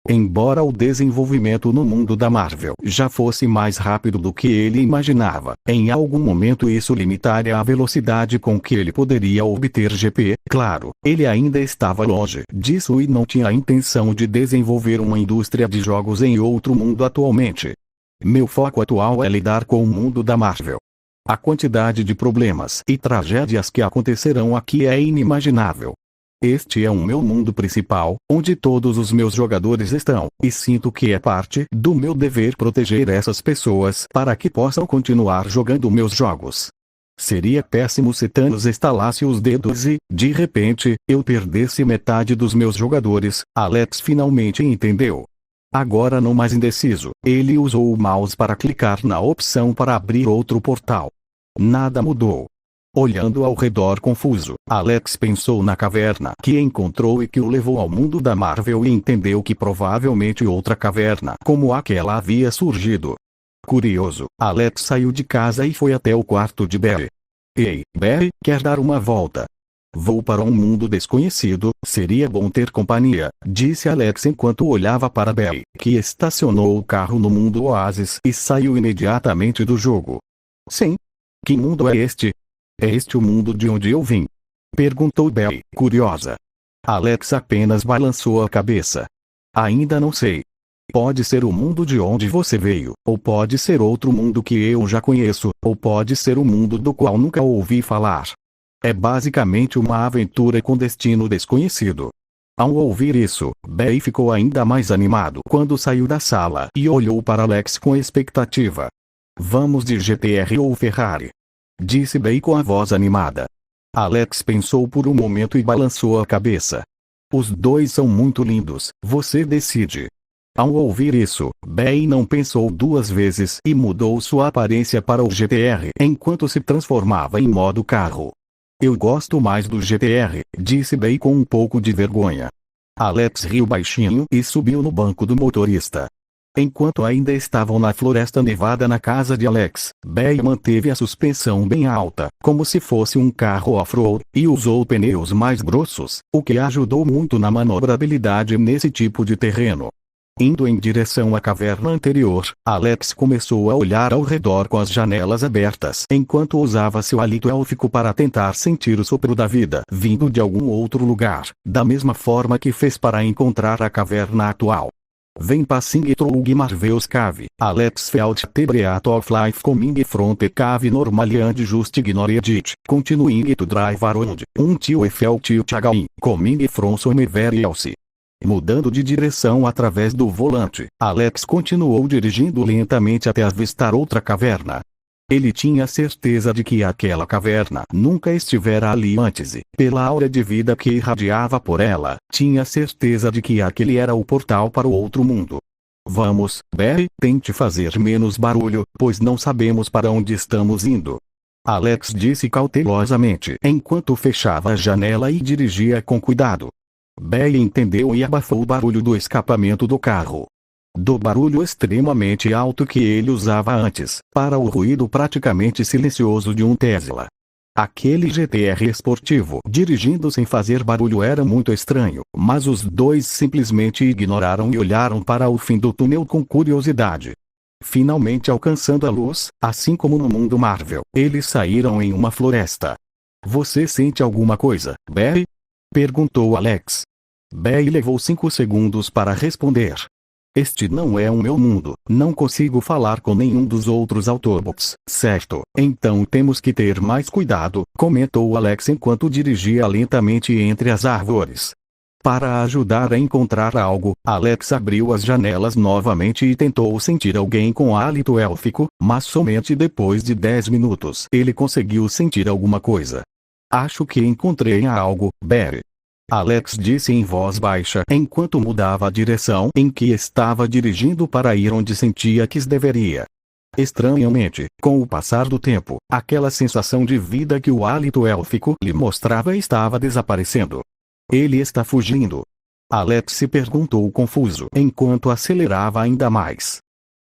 Embora o desenvolvimento no mundo da Marvel já fosse mais rápido do que ele imaginava, em algum momento isso limitaria a velocidade com que ele poderia obter GP. Claro, ele ainda estava longe disso e não tinha a intenção de desenvolver uma indústria de jogos em outro mundo atualmente. Meu foco atual é lidar com o mundo da Marvel. A quantidade de problemas e tragédias que acontecerão aqui é inimaginável. Este é o meu mundo principal, onde todos os meus jogadores estão, e sinto que é parte do meu dever proteger essas pessoas para que possam continuar jogando meus jogos. Seria péssimo se Thanos estalasse os dedos e, de repente, eu perdesse metade dos meus jogadores. Alex finalmente entendeu. Agora não mais indeciso, ele usou o mouse para clicar na opção para abrir outro portal. Nada mudou. Olhando ao redor confuso, Alex pensou na caverna que encontrou e que o levou ao mundo da Marvel e entendeu que provavelmente outra caverna como aquela havia surgido. Curioso, Alex saiu de casa e foi até o quarto de Barry. Ei, Barry, quer dar uma volta? Vou para um mundo desconhecido, seria bom ter companhia, disse Alex enquanto olhava para Barry, que estacionou o carro no mundo Oasis e saiu imediatamente do jogo. Sim. Que mundo é este? É este o mundo de onde eu vim? Perguntou Barry, curiosa. Alex apenas balançou a cabeça. Ainda não sei. Pode ser o mundo de onde você veio, ou pode ser outro mundo que eu já conheço, ou pode ser o mundo do qual nunca ouvi falar. É basicamente uma aventura com destino desconhecido. Ao ouvir isso, Barry ficou ainda mais animado quando saiu da sala e olhou para Alex com expectativa. Vamos de GTR ou Ferrari? Disse Barry com a voz animada. Alex pensou por um momento e balançou a cabeça. Os dois são muito lindos, você decide. Ao ouvir isso, Barry não pensou duas vezes e mudou sua aparência para o GTR enquanto se transformava em modo carro. Eu gosto mais do GTR, disse Barry com um pouco de vergonha. Alex riu baixinho e subiu no banco do motorista. Enquanto ainda estavam na floresta nevada na casa de Alex, Barry manteve a suspensão bem alta, como se fosse um carro off-road, e usou pneus mais grossos, o que ajudou muito na manobrabilidade nesse tipo de terreno. Indo em direção à caverna anterior, Alex começou a olhar ao redor com as janelas abertas enquanto usava seu hálito élfico para tentar sentir o sopro da vida vindo de algum outro lugar, da mesma forma que fez para encontrar a caverna atual. Vem passing through Marvel's cave, Alex felt the breath of life coming from the cave normally and just ignored it, continuing to drive around, until he felt it again, coming from somewhere else. Mudando de direção através do volante, Alex continuou dirigindo lentamente até avistar outra caverna. Ele tinha certeza de que aquela caverna nunca estivera ali antes e, pela aura de vida que irradiava por ela, tinha certeza de que aquele era o portal para o outro mundo. Vamos, Barry, tente fazer menos barulho, pois não sabemos para onde estamos indo. Alex disse cautelosamente enquanto fechava a janela e dirigia com cuidado. Barry entendeu e abafou o barulho do escapamento do carro. Do barulho extremamente alto que ele usava antes, para o ruído praticamente silencioso de um Tesla. Aquele GTR esportivo dirigindo sem fazer barulho era muito estranho, mas os dois simplesmente ignoraram e olharam para o fim do túnel com curiosidade. Finalmente alcançando a luz, assim como no mundo Marvel, eles saíram em uma floresta. Você sente alguma coisa, Barry? Perguntou Alex. Barry levou 5 segundos para responder. Este não é o meu mundo, não consigo falar com nenhum dos outros Autobots, certo? Então temos que ter mais cuidado, comentou Alex enquanto dirigia lentamente entre as árvores. Para ajudar a encontrar algo, Alex abriu as janelas novamente e tentou sentir alguém com hálito élfico, mas somente depois de 10 minutos ele conseguiu sentir alguma coisa. Acho que encontrei algo, Barry. Alex disse em voz baixa enquanto mudava a direção em que estava dirigindo para ir onde sentia que deveria. Estranhamente, com o passar do tempo, aquela sensação de vida que o hálito élfico lhe mostrava estava desaparecendo. Ele está fugindo. Alex se perguntou confuso enquanto acelerava ainda mais.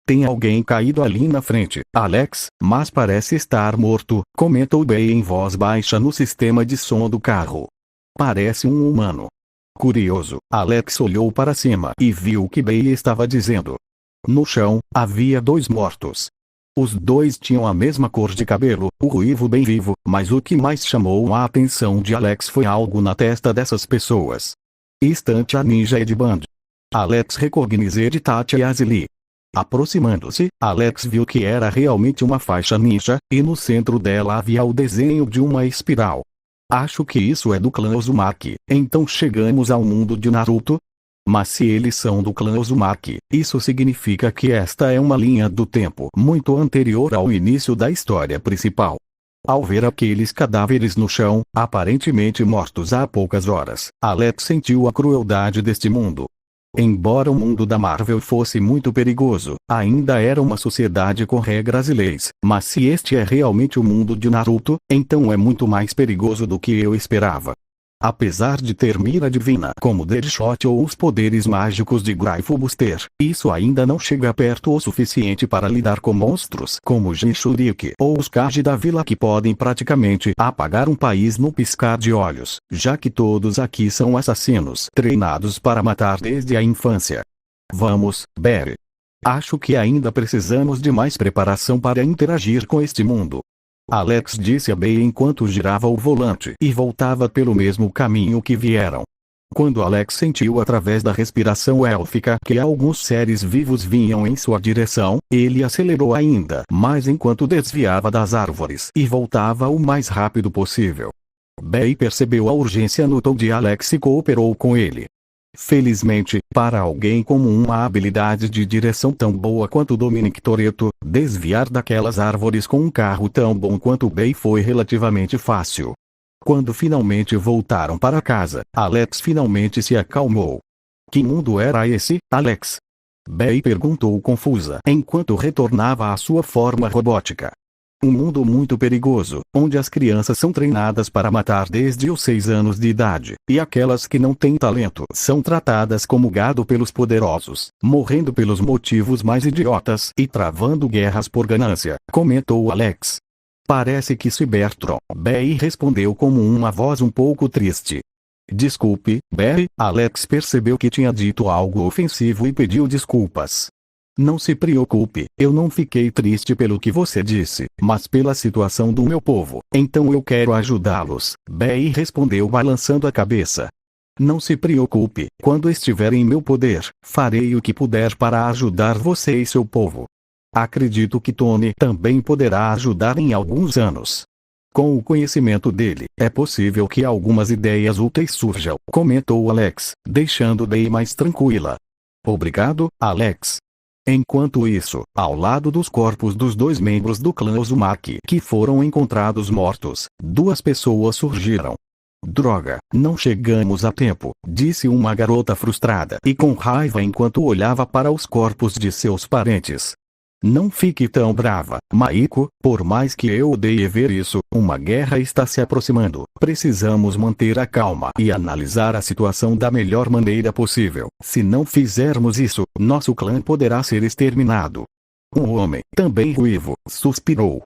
Tem alguém caído ali na frente, Alex, mas parece estar morto, comentou Barry em voz baixa no sistema de som do carro. Parece um humano. Curioso, Alex olhou para cima e viu o que Barry estava dizendo. No chão, havia 2 mortos. Os 2 tinham a mesma cor de cabelo, o ruivo bem vivo, mas o que mais chamou a atenção de Alex foi algo na testa dessas pessoas. Instante a ninja Ed Band. Alex recognizou de Tatya e Azili. Aproximando-se, Alex viu que era realmente uma faixa ninja, e no centro dela havia o desenho de uma espiral. Acho que isso é do clã Uzumaki, então chegamos ao mundo de Naruto? Mas se eles são do clã Uzumaki, isso significa que esta é uma linha do tempo muito anterior ao início da história principal. Ao ver aqueles cadáveres no chão, aparentemente mortos há poucas horas, Alex sentiu a crueldade deste mundo. Embora o mundo da Marvel fosse muito perigoso, ainda era uma sociedade com regras e leis, mas se este é realmente o mundo de Naruto, então é muito mais perigoso do que eu esperava. Apesar de ter mira divina como Deadshot ou os poderes mágicos de Grifo Buster, isso ainda não chega perto o suficiente para lidar com monstros como Jinchuriki ou os Kage da vila que podem praticamente apagar um país no piscar de olhos, já que todos aqui são assassinos treinados para matar desde a infância. Vamos, Barry. Acho que ainda precisamos de mais preparação para interagir com este mundo. Alex disse a Barry enquanto girava o volante e voltava pelo mesmo caminho que vieram. Quando Alex sentiu através da respiração élfica que alguns seres vivos vinham em sua direção, ele acelerou ainda mais enquanto desviava das árvores e voltava o mais rápido possível. Barry percebeu a urgência no tom de Alex e cooperou com ele. Felizmente, para alguém com uma habilidade de direção tão boa quanto Dominic Toretto, desviar daquelas árvores com um carro tão bom quanto o Barry foi relativamente fácil. Quando finalmente voltaram para casa, Alex finalmente se acalmou. Que mundo era esse, Alex? Barry perguntou confusa enquanto retornava à sua forma robótica. Um mundo muito perigoso, onde as crianças são treinadas para matar desde os 6 anos de idade, e aquelas que não têm talento são tratadas como gado pelos poderosos, morrendo pelos motivos mais idiotas e travando guerras por ganância, comentou Alex. Parece que Cybertron, Barry respondeu com uma voz um pouco triste. Desculpe, Barry, Alex percebeu que tinha dito algo ofensivo e pediu desculpas. Não se preocupe, eu não fiquei triste pelo que você disse, mas pela situação do meu povo, então eu quero ajudá-los, Barry respondeu balançando a cabeça. Não se preocupe, quando estiver em meu poder, farei o que puder para ajudar você e seu povo. Acredito que Tony também poderá ajudar em alguns anos. Com o conhecimento dele, é possível que algumas ideias úteis surjam, comentou Alex, deixando Dei mais tranquila. Obrigado, Alex. Enquanto isso, ao lado dos corpos dos dois membros do clã Uzumaki que foram encontrados mortos, duas pessoas surgiram. Droga, não chegamos a tempo, disse uma garota frustrada e com raiva enquanto olhava para os corpos de seus parentes. Não fique tão brava, Maiko, por mais que eu odeie ver isso, uma guerra está se aproximando. Precisamos manter a calma e analisar a situação da melhor maneira possível. Se não fizermos isso, nosso clã poderá ser exterminado. Um homem, também ruivo, suspirou.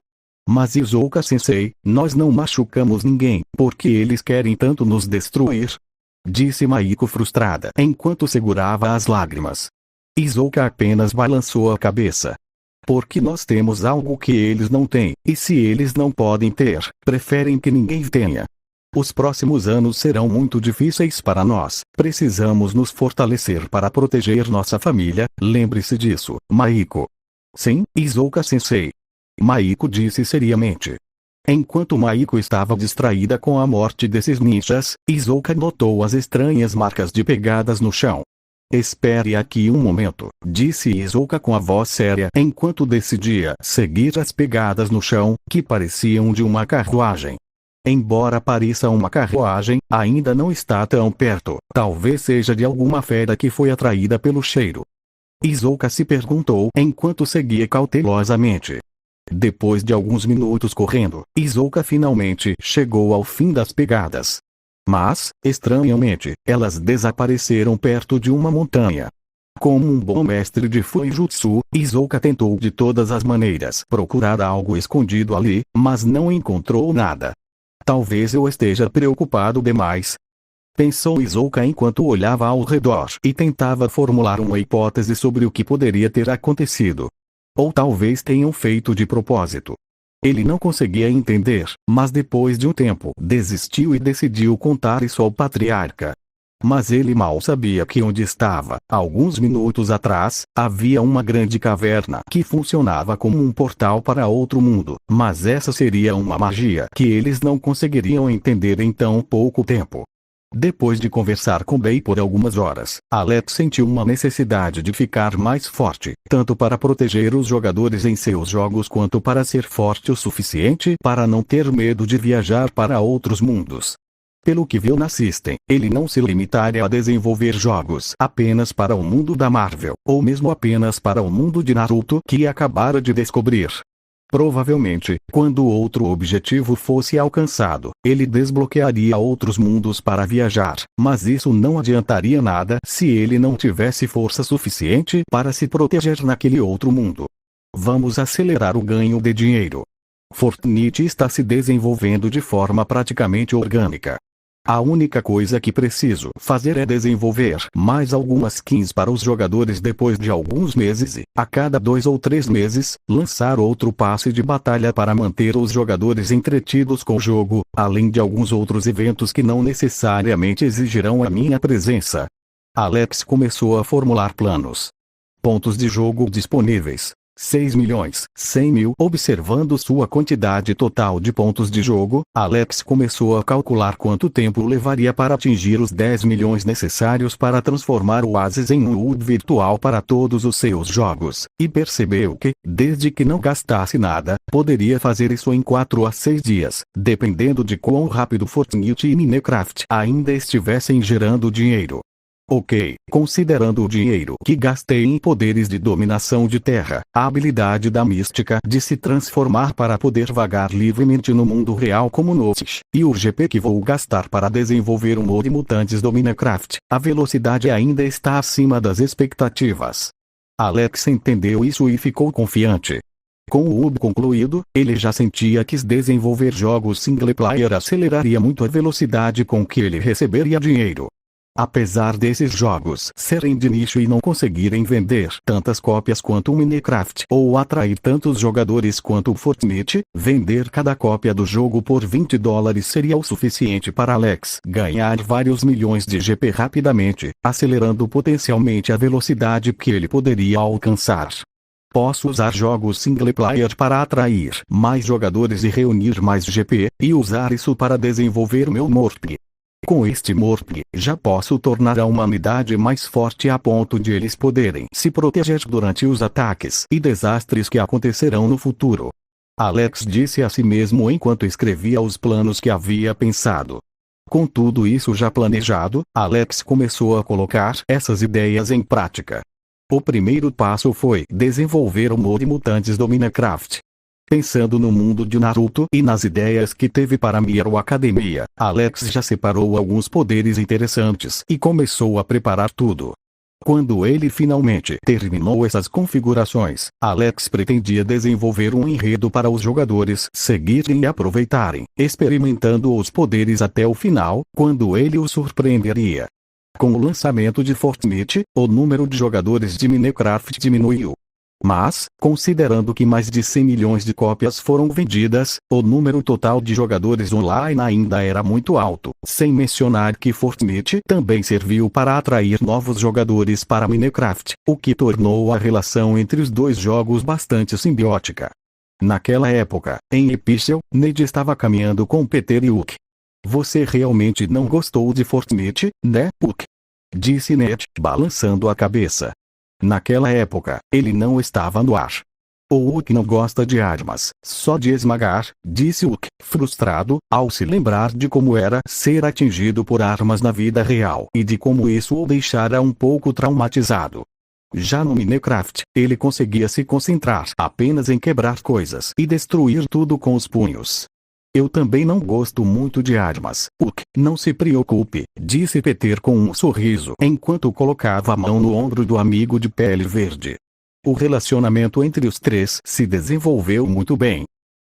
Mas Izuka-sensei, nós não machucamos ninguém, porque eles querem tanto nos destruir? Disse Maiko frustrada enquanto segurava as lágrimas. Izuka apenas balançou a cabeça. Porque nós temos algo que eles não têm, e se eles não podem ter, preferem que ninguém tenha. Os próximos anos serão muito difíceis para nós, precisamos nos fortalecer para proteger nossa família, lembre-se disso, Maiko. Sim, Izuka-sensei. Maiko disse seriamente. Enquanto Maiko estava distraída com a morte desses ninjas, Izuka notou as estranhas marcas de pegadas no chão. Espere aqui um momento, disse Izuka com a voz séria enquanto decidia seguir as pegadas no chão, que pareciam de uma carruagem. Embora pareça uma carruagem, ainda não está tão perto, talvez seja de alguma fera que foi atraída pelo cheiro. Izuka se perguntou enquanto seguia cautelosamente. Depois de alguns minutos correndo, Izuka finalmente chegou ao fim das pegadas. Mas, estranhamente, elas desapareceram perto de uma montanha. Como um bom mestre de Fuijutsu, Izuka tentou de todas as maneiras procurar algo escondido ali, mas não encontrou nada. Talvez eu esteja preocupado demais. Pensou Izuka enquanto olhava ao redor e tentava formular uma hipótese sobre o que poderia ter acontecido. Ou talvez tenham feito de propósito. Ele não conseguia entender, mas depois de um tempo desistiu e decidiu contar isso ao patriarca. Mas ele mal sabia que onde estava, alguns minutos atrás, havia uma grande caverna que funcionava como um portal para outro mundo, mas essa seria uma magia que eles não conseguiriam entender em tão pouco tempo. Depois de conversar com Bei por algumas horas, Alex sentiu uma necessidade de ficar mais forte, tanto para proteger os jogadores em seus jogos quanto para ser forte o suficiente para não ter medo de viajar para outros mundos. Pelo que viu na System, ele não se limitaria a desenvolver jogos apenas para o mundo da Marvel, ou mesmo apenas para o mundo de Naruto que acabara de descobrir. Provavelmente, quando outro objetivo fosse alcançado, ele desbloquearia outros mundos para viajar, mas isso não adiantaria nada se ele não tivesse força suficiente para se proteger naquele outro mundo. Vamos acelerar o ganho de dinheiro. Fortnite está se desenvolvendo de forma praticamente orgânica. A única coisa que preciso fazer é desenvolver mais algumas skins para os jogadores depois de alguns meses e, a cada 2 ou 3 meses, lançar outro passe de batalha para manter os jogadores entretidos com o jogo, além de alguns outros eventos que não necessariamente exigirão a minha presença. Alex começou a formular planos. Pontos de jogo disponíveis. 6.100.000. Observando sua quantidade total de pontos de jogo, Alex começou a calcular quanto tempo levaria para atingir os 10 milhões necessários para transformar o Oasis em um world virtual para todos os seus jogos, e percebeu que, desde que não gastasse nada, poderia fazer isso em 4 a 6 dias, dependendo de quão rápido Fortnite e Minecraft ainda estivessem gerando dinheiro. Ok, considerando o dinheiro que gastei em poderes de dominação de terra, a habilidade da mística de se transformar para poder vagar livremente no mundo real como Gnosis, e o GP que vou gastar para desenvolver o mod mutantes do Minecraft, a velocidade ainda está acima das expectativas. Alex entendeu isso e ficou confiante. Com o hub concluído, ele já sentia que desenvolver jogos single player aceleraria muito a velocidade com que ele receberia dinheiro. Apesar desses jogos serem de nicho e não conseguirem vender tantas cópias quanto o Minecraft ou atrair tantos jogadores quanto o Fortnite, vender cada cópia do jogo por $20 seria o suficiente para Alex ganhar vários milhões de GP rapidamente, acelerando potencialmente a velocidade que ele poderia alcançar. Posso usar jogos single player para atrair mais jogadores e reunir mais GP, e usar isso para desenvolver meu Morpg. Com este Morpg, já posso tornar a humanidade mais forte a ponto de eles poderem se proteger durante os ataques e desastres que acontecerão no futuro. Alex disse a si mesmo enquanto escrevia os planos que havia pensado. Com tudo isso já planejado, Alex começou a colocar essas ideias em prática. O primeiro passo foi desenvolver o mod Mutantes do Minecraft. Pensando no mundo de Naruto e nas ideias que teve para My Hero Academia, Alex já separou alguns poderes interessantes e começou a preparar tudo. Quando ele finalmente terminou essas configurações, Alex pretendia desenvolver um enredo para os jogadores seguirem e aproveitarem, experimentando os poderes até o final, quando ele os surpreenderia. Com o lançamento de Fortnite, o número de jogadores de Minecraft diminuiu. Mas, considerando que mais de 100 milhões de cópias foram vendidas, o número total de jogadores online ainda era muito alto, sem mencionar que Fortnite também serviu para atrair novos jogadores para Minecraft, o que tornou a relação entre os dois jogos bastante simbiótica. Naquela época, em Epixel, Ned estava caminhando com Peter e Hook. Você realmente não gostou de Fortnite, né, Hook? Disse Ned, balançando a cabeça. Naquela época, ele não estava no ar. O Hook não gosta de armas, só de esmagar, disse Hook, frustrado, ao se lembrar de como era ser atingido por armas na vida real e de como isso o deixara um pouco traumatizado. Já no Minecraft, ele conseguia se concentrar apenas em quebrar coisas e destruir tudo com os punhos. Eu também não gosto muito de armas, Hook. Não se preocupe, disse Peter com um sorriso enquanto colocava a mão no ombro do amigo de pele verde. O relacionamento entre os três se desenvolveu muito bem.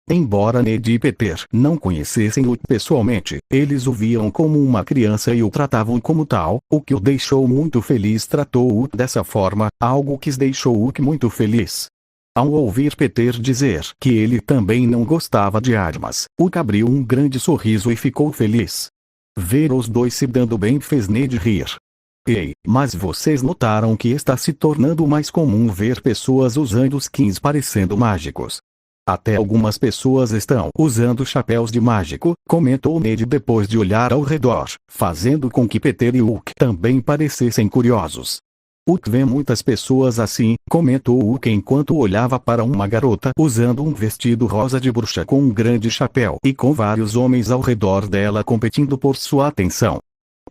Embora Ned e Peter não conhecessem Hook pessoalmente, eles o viam como uma criança e o tratavam como tal, o que o deixou muito feliz. Tratou Hook dessa forma, algo que deixou Hook muito feliz. Ao ouvir Peter dizer que ele também não gostava de armas, Hook abriu um grande sorriso e ficou feliz. Ver os dois se dando bem fez Ned rir. Ei, mas vocês notaram que está se tornando mais comum ver pessoas usando skins parecendo mágicos. Até algumas pessoas estão usando chapéus de mágico, comentou Ned depois de olhar ao redor, fazendo com que Peter e Hook também parecessem curiosos. Hook vê muitas pessoas assim, comentou Hook enquanto olhava para uma garota usando um vestido rosa de bruxa com um grande chapéu e com vários homens ao redor dela competindo por sua atenção.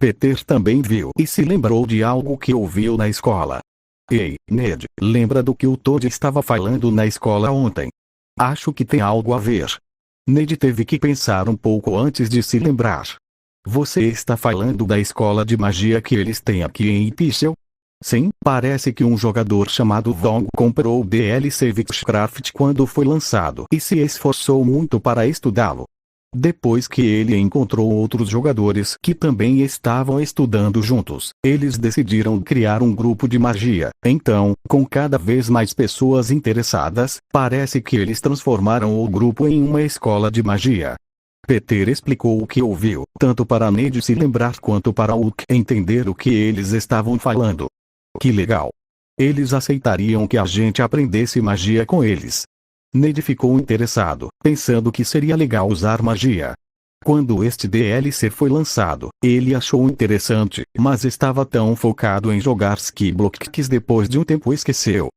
Peter também viu e se lembrou de algo que ouviu na escola. Ei, Ned, lembra do que o Todd estava falando na escola ontem? Acho que tem algo a ver. Ned teve que pensar um pouco antes de se lembrar. Você está falando da escola de magia que eles têm aqui em Epixel? Sim, parece que um jogador chamado Vong comprou o DLC Witchcraft quando foi lançado e se esforçou muito para estudá-lo. Depois que ele encontrou outros jogadores que também estavam estudando juntos, eles decidiram criar um grupo de magia. Então, com cada vez mais pessoas interessadas, parece que eles transformaram o grupo em uma escola de magia. Peter explicou o que ouviu, tanto para Ned se lembrar quanto para Hook entender o que eles estavam falando. Que legal! Eles aceitariam que a gente aprendesse magia com eles. Ned ficou interessado, pensando que seria legal usar magia. Quando este DLC foi lançado, ele achou interessante, mas estava tão focado em jogar Skiblock que depois de um tempo esqueceu.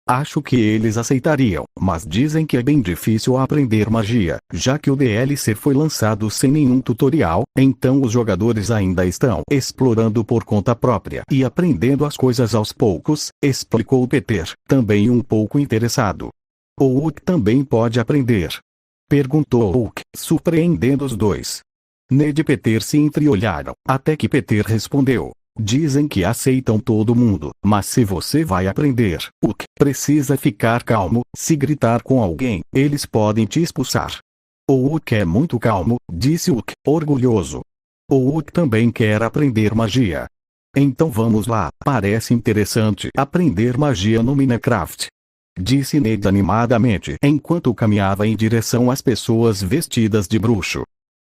Acho que eles aceitariam, mas dizem que é bem difícil aprender magia, já que o DLC foi lançado sem nenhum tutorial, então os jogadores ainda estão explorando por conta própria e aprendendo as coisas aos poucos, explicou Peter, também um pouco interessado. O Hook também pode aprender? Perguntou Hook, surpreendendo os dois. Ned e Peter se entreolharam, até que Peter respondeu. Dizem que aceitam todo mundo, mas se você vai aprender, Hook, precisa ficar calmo. Se gritar com alguém, eles podem te expulsar. O Hook é muito calmo, disse Hook, orgulhoso. O Hook também quer aprender magia. Então vamos lá, parece interessante aprender magia no Minecraft. Disse Ned animadamente enquanto caminhava em direção às pessoas vestidas de bruxo.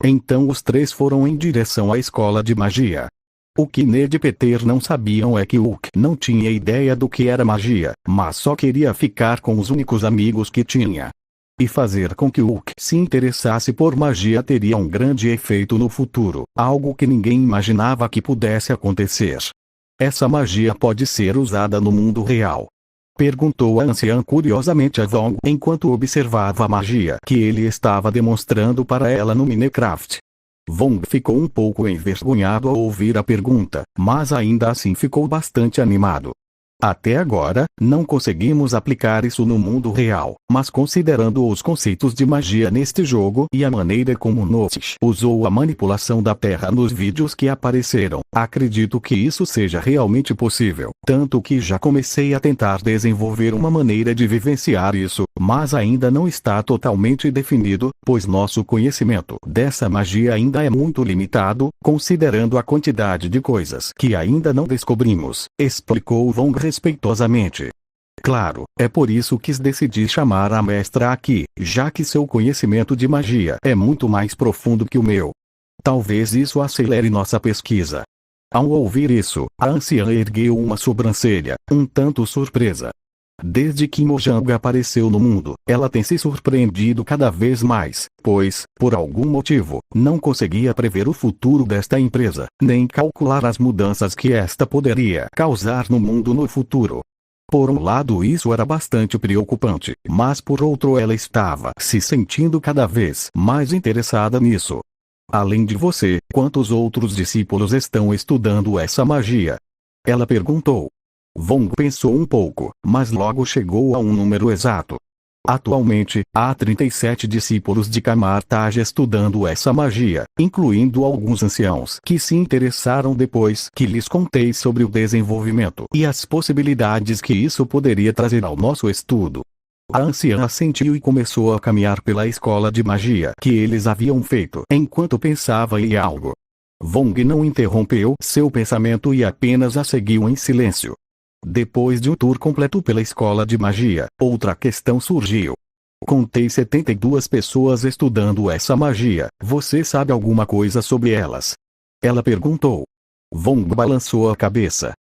Então os três foram em direção à escola de magia. O que Ned e Peter não sabiam é que Hulk não tinha ideia do que era magia, mas só queria ficar com os únicos amigos que tinha. E fazer com que Hulk se interessasse por magia teria um grande efeito no futuro, algo que ninguém imaginava que pudesse acontecer. Essa magia pode ser usada no mundo real? Perguntou a anciã curiosamente a Vong enquanto observava a magia que ele estava demonstrando para ela no Minecraft. Vong ficou um pouco envergonhado ao ouvir a pergunta, mas ainda assim ficou bastante animado. Até agora, não conseguimos aplicar isso no mundo real, mas considerando os conceitos de magia neste jogo e a maneira como Notice usou a manipulação da Terra nos vídeos que apareceram, acredito que isso seja realmente possível. Tanto que já comecei a tentar desenvolver uma maneira de vivenciar isso, mas ainda não está totalmente definido, pois nosso conhecimento dessa magia ainda é muito limitado, considerando a quantidade de coisas que ainda não descobrimos, explicou Vong respeitosamente. Claro, é por isso que decidi chamar a mestra aqui, já que seu conhecimento de magia é muito mais profundo que o meu. Talvez isso acelere nossa pesquisa. Ao ouvir isso, a anciã ergueu uma sobrancelha, um tanto surpresa. Desde que Mojang apareceu no mundo, ela tem se surpreendido cada vez mais, pois, por algum motivo, não conseguia prever o futuro desta empresa, nem calcular as mudanças que esta poderia causar no mundo no futuro. Por um lado isso era bastante preocupante, mas por outro ela estava se sentindo cada vez mais interessada nisso. Além de você, quantos outros discípulos estão estudando essa magia? Ela perguntou. Vong pensou um pouco, mas logo chegou a um número exato. Atualmente, há 37 discípulos de Kamar-Taj estudando essa magia, incluindo alguns anciãos que se interessaram depois que lhes contei sobre o desenvolvimento e as possibilidades que isso poderia trazer ao nosso estudo. A anciã assentiu e começou a caminhar pela escola de magia que eles haviam feito enquanto pensava em algo. Vong não interrompeu seu pensamento e apenas a seguiu em silêncio. Depois de um tour completo pela escola de magia, outra questão surgiu. Contei 72 pessoas estudando essa magia, você sabe alguma coisa sobre elas? Ela perguntou. Vong balançou a cabeça.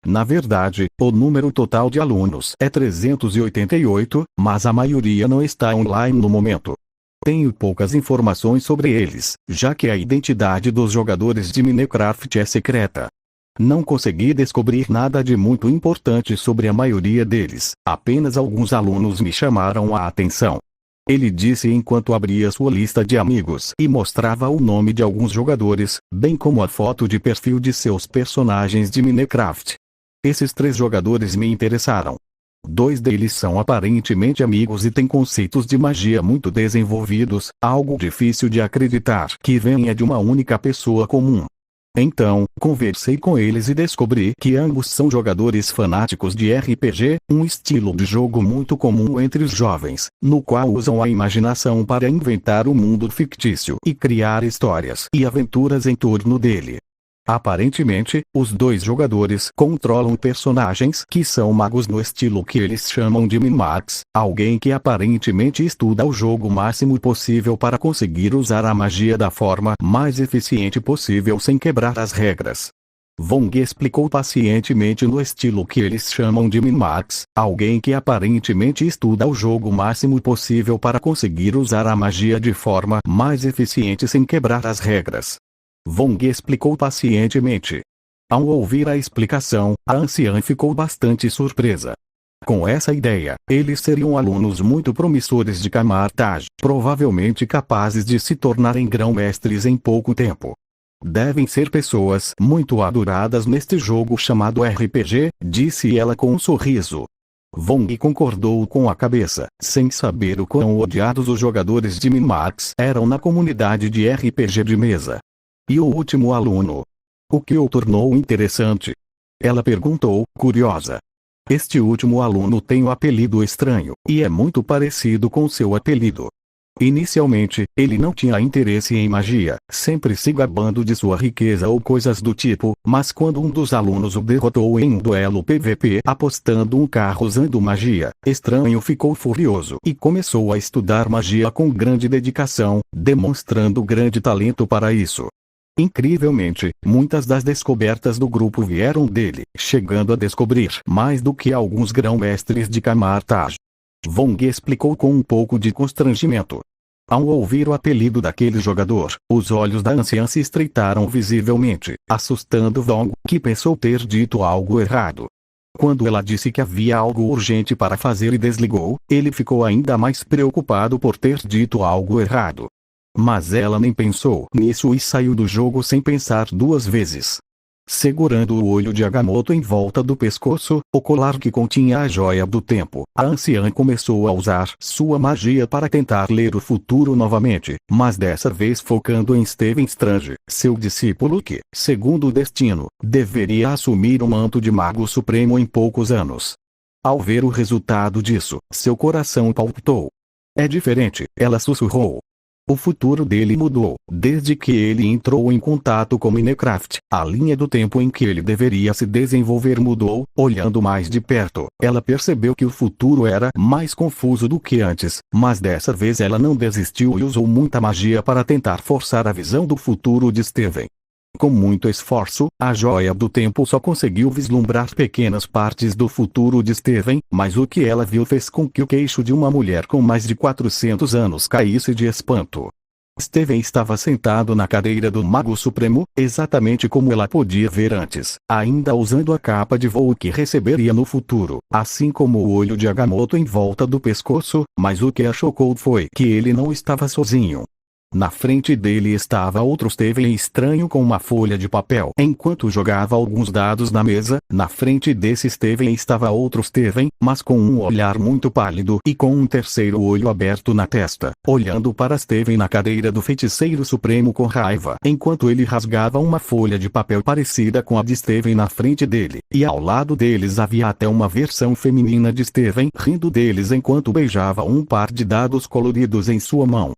Na verdade, o número total de alunos é 388, mas a maioria não está online no momento. Tenho poucas informações sobre eles, já que a identidade dos jogadores de Minecraft é secreta. Não consegui descobrir nada de muito importante sobre a maioria deles, apenas alguns alunos me chamaram a atenção. Ele disse enquanto abria sua lista de amigos e mostrava o nome de alguns jogadores, bem como a foto de perfil de seus personagens de Minecraft. Esses 3 jogadores me interessaram. 2 deles são aparentemente amigos e têm conceitos de magia muito desenvolvidos, algo difícil de acreditar que venha de uma única pessoa comum. Então, conversei com eles e descobri que ambos são jogadores fanáticos de RPG, um estilo de jogo muito comum entre os jovens, no qual usam a imaginação para inventar um mundo fictício e criar histórias e aventuras em torno dele. Aparentemente, os 2 jogadores controlam personagens que são magos no estilo que eles chamam de Min-Max, alguém que aparentemente estuda o jogo o máximo possível para conseguir usar a magia da forma mais eficiente possível sem quebrar as regras. Vong explicou pacientemente no estilo que eles chamam de Min-Max, alguém que aparentemente estuda o jogo o máximo possível para conseguir usar a magia de forma mais eficiente sem quebrar as regras. Vong explicou pacientemente. Ao ouvir a explicação, a anciã ficou bastante surpresa. Com essa ideia, eles seriam alunos muito promissores de Kamar-Taj, provavelmente capazes de se tornarem grão-mestres em pouco tempo. Devem ser pessoas muito adoradas neste jogo chamado RPG, disse ela com um sorriso. Vong concordou com a cabeça, sem saber o quão odiados os jogadores de Min-Max eram na comunidade de RPG de mesa. E o último aluno? O que o tornou interessante? Ela perguntou, curiosa. Este último aluno tem um apelido estranho, e é muito parecido com seu apelido. Inicialmente, ele não tinha interesse em magia, sempre se gabando de sua riqueza ou coisas do tipo, mas quando um dos alunos o derrotou em um duelo PVP apostando um carro usando magia, Estranho ficou furioso e começou a estudar magia com grande dedicação, demonstrando grande talento para isso. Incrivelmente, muitas das descobertas do grupo vieram dele, chegando a descobrir mais do que alguns grão-mestres de Camartage. Wong explicou com um pouco de constrangimento. Ao ouvir o apelido daquele jogador, os olhos da anciã se estreitaram visivelmente, assustando Wong, que pensou ter dito algo errado. Quando ela disse que havia algo urgente para fazer e desligou, ele ficou ainda mais preocupado por ter dito algo errado. Mas ela nem pensou nisso e saiu do jogo sem pensar duas vezes. Segurando o olho de Agamotto em volta do pescoço, o colar que continha a joia do tempo, a anciã começou a usar sua magia para tentar ler o futuro novamente, mas dessa vez focando em Stephen Strange, seu discípulo que, segundo o destino, deveria assumir o manto de Mago Supremo em poucos anos. Ao ver o resultado disso, seu coração palpitou. É diferente, ela sussurrou. O futuro dele mudou, desde que ele entrou em contato com Minecraft. A linha do tempo em que ele deveria se desenvolver mudou. Olhando mais de perto, ela percebeu que o futuro era mais confuso do que antes, mas dessa vez ela não desistiu e usou muita magia para tentar forçar a visão do futuro de Steven. Com muito esforço, a joia do tempo só conseguiu vislumbrar pequenas partes do futuro de Steven, mas o que ela viu fez com que o queixo de uma mulher com mais de 400 anos caísse de espanto. Steven estava sentado na cadeira do Mago Supremo, exatamente como ela podia ver antes, ainda usando a capa de voo que receberia no futuro, assim como o olho de Agamotto em volta do pescoço, mas o que a chocou foi que ele não estava sozinho. Na frente dele estava outro Steven estranho com uma folha de papel. Enquanto jogava alguns dados na mesa, na frente desse Steven estava outro Steven, mas com um olhar muito pálido e com um terceiro olho aberto na testa, olhando para Steven na cadeira do Feiticeiro Supremo com raiva, enquanto ele rasgava uma folha de papel parecida com a de Steven na frente dele, e ao lado deles havia até uma versão feminina de Steven rindo deles enquanto beijava um par de dados coloridos em sua mão.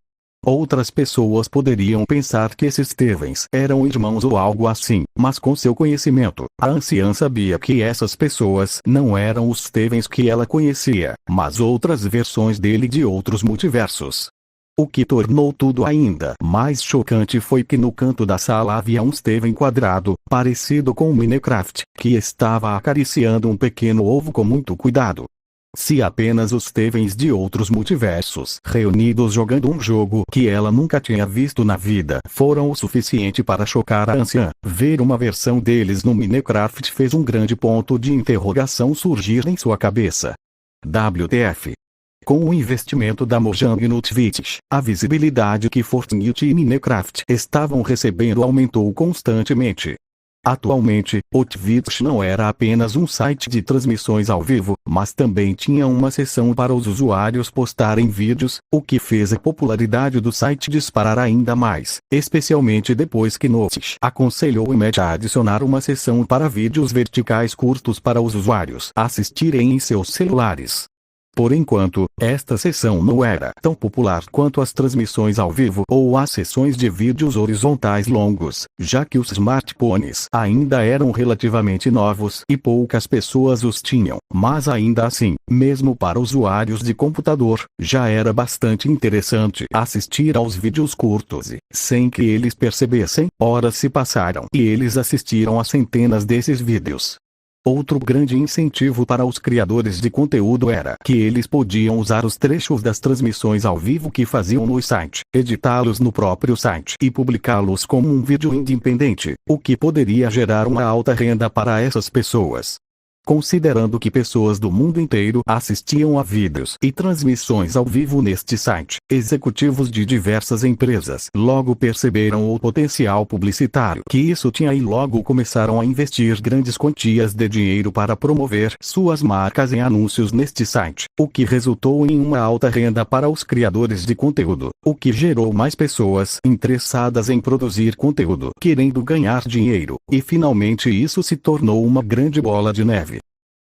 Outras pessoas poderiam pensar que esses Stevens eram irmãos ou algo assim, mas com seu conhecimento, a anciã sabia que essas pessoas não eram os Stevens que ela conhecia, mas outras versões dele de outros multiversos. O que tornou tudo ainda mais chocante foi que no canto da sala havia um Steven quadrado, parecido com o Minecraft, que estava acariciando um pequeno ovo com muito cuidado. Se apenas os Stevens de outros multiversos reunidos jogando um jogo que ela nunca tinha visto na vida foram o suficiente para chocar a anciã, ver uma versão deles no Minecraft fez um grande ponto de interrogação surgir em sua cabeça. WTF? Com o investimento da Mojang no Twitch, a visibilidade que Fortnite e Minecraft estavam recebendo aumentou constantemente. Atualmente, o Twitch não era apenas um site de transmissões ao vivo, mas também tinha uma seção para os usuários postarem vídeos, o que fez a popularidade do site disparar ainda mais, especialmente depois que Notch aconselhou o Matt a adicionar uma seção para vídeos verticais curtos para os usuários assistirem em seus celulares. Por enquanto, esta seção não era tão popular quanto as transmissões ao vivo ou as sessões de vídeos horizontais longos, já que os smartphones ainda eram relativamente novos e poucas pessoas os tinham, mas ainda assim, mesmo para usuários de computador, já era bastante interessante assistir aos vídeos curtos e, sem que eles percebessem, horas se passaram e eles assistiram a centenas desses vídeos. Outro grande incentivo para os criadores de conteúdo era que eles podiam usar os trechos das transmissões ao vivo que faziam no site, editá-los no próprio site e publicá-los como um vídeo independente, o que poderia gerar uma alta renda para essas pessoas. Considerando que pessoas do mundo inteiro assistiam a vídeos e transmissões ao vivo neste site, executivos de diversas empresas logo perceberam o potencial publicitário que isso tinha e logo começaram a investir grandes quantias de dinheiro para promover suas marcas em anúncios neste site, o que resultou em uma alta renda para os criadores de conteúdo, o que gerou mais pessoas interessadas em produzir conteúdo, querendo ganhar dinheiro, e finalmente isso se tornou uma grande bola de neve.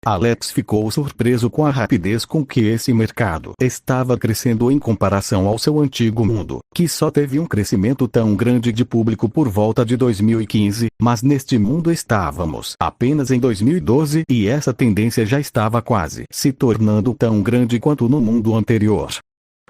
Alex ficou surpreso com a rapidez com que esse mercado estava crescendo em comparação ao seu antigo mundo, que só teve um crescimento tão grande de público por volta de 2015, mas neste mundo estávamos apenas em 2012 e essa tendência já estava quase se tornando tão grande quanto no mundo anterior.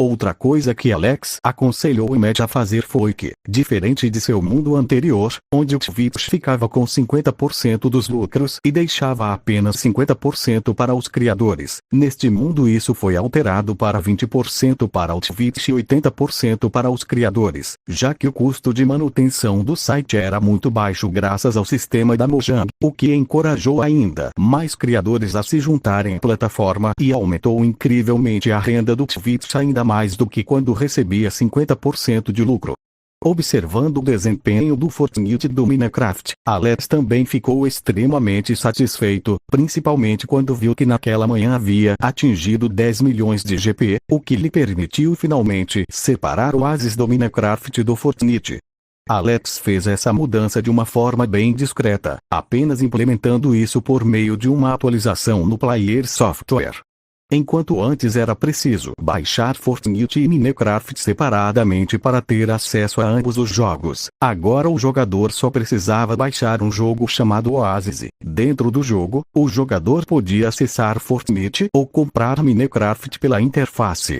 Outra coisa que Alex aconselhou Matt a fazer foi que, diferente de seu mundo anterior, onde o Twitch ficava com 50% dos lucros e deixava apenas 50% para os criadores, neste mundo isso foi alterado para 20% para o Twitch e 80% para os criadores, já que o custo de manutenção do site era muito baixo graças ao sistema da Mojang, o que encorajou ainda mais criadores a se juntarem à plataforma e aumentou incrivelmente a renda do Twitch ainda mais do que quando recebia 50% de lucro. Observando o desempenho do Fortnite do Minecraft, Alex também ficou extremamente satisfeito, principalmente quando viu que naquela manhã havia atingido 10 milhões de GP, o que lhe permitiu finalmente separar o Oasis do Minecraft do Fortnite. Alex fez essa mudança de uma forma bem discreta, apenas implementando isso por meio de uma atualização no Player Software. Enquanto antes era preciso baixar Fortnite e Minecraft separadamente para ter acesso a ambos os jogos, agora o jogador só precisava baixar um jogo chamado Oasis. Dentro do jogo, o jogador podia acessar Fortnite ou comprar Minecraft pela interface.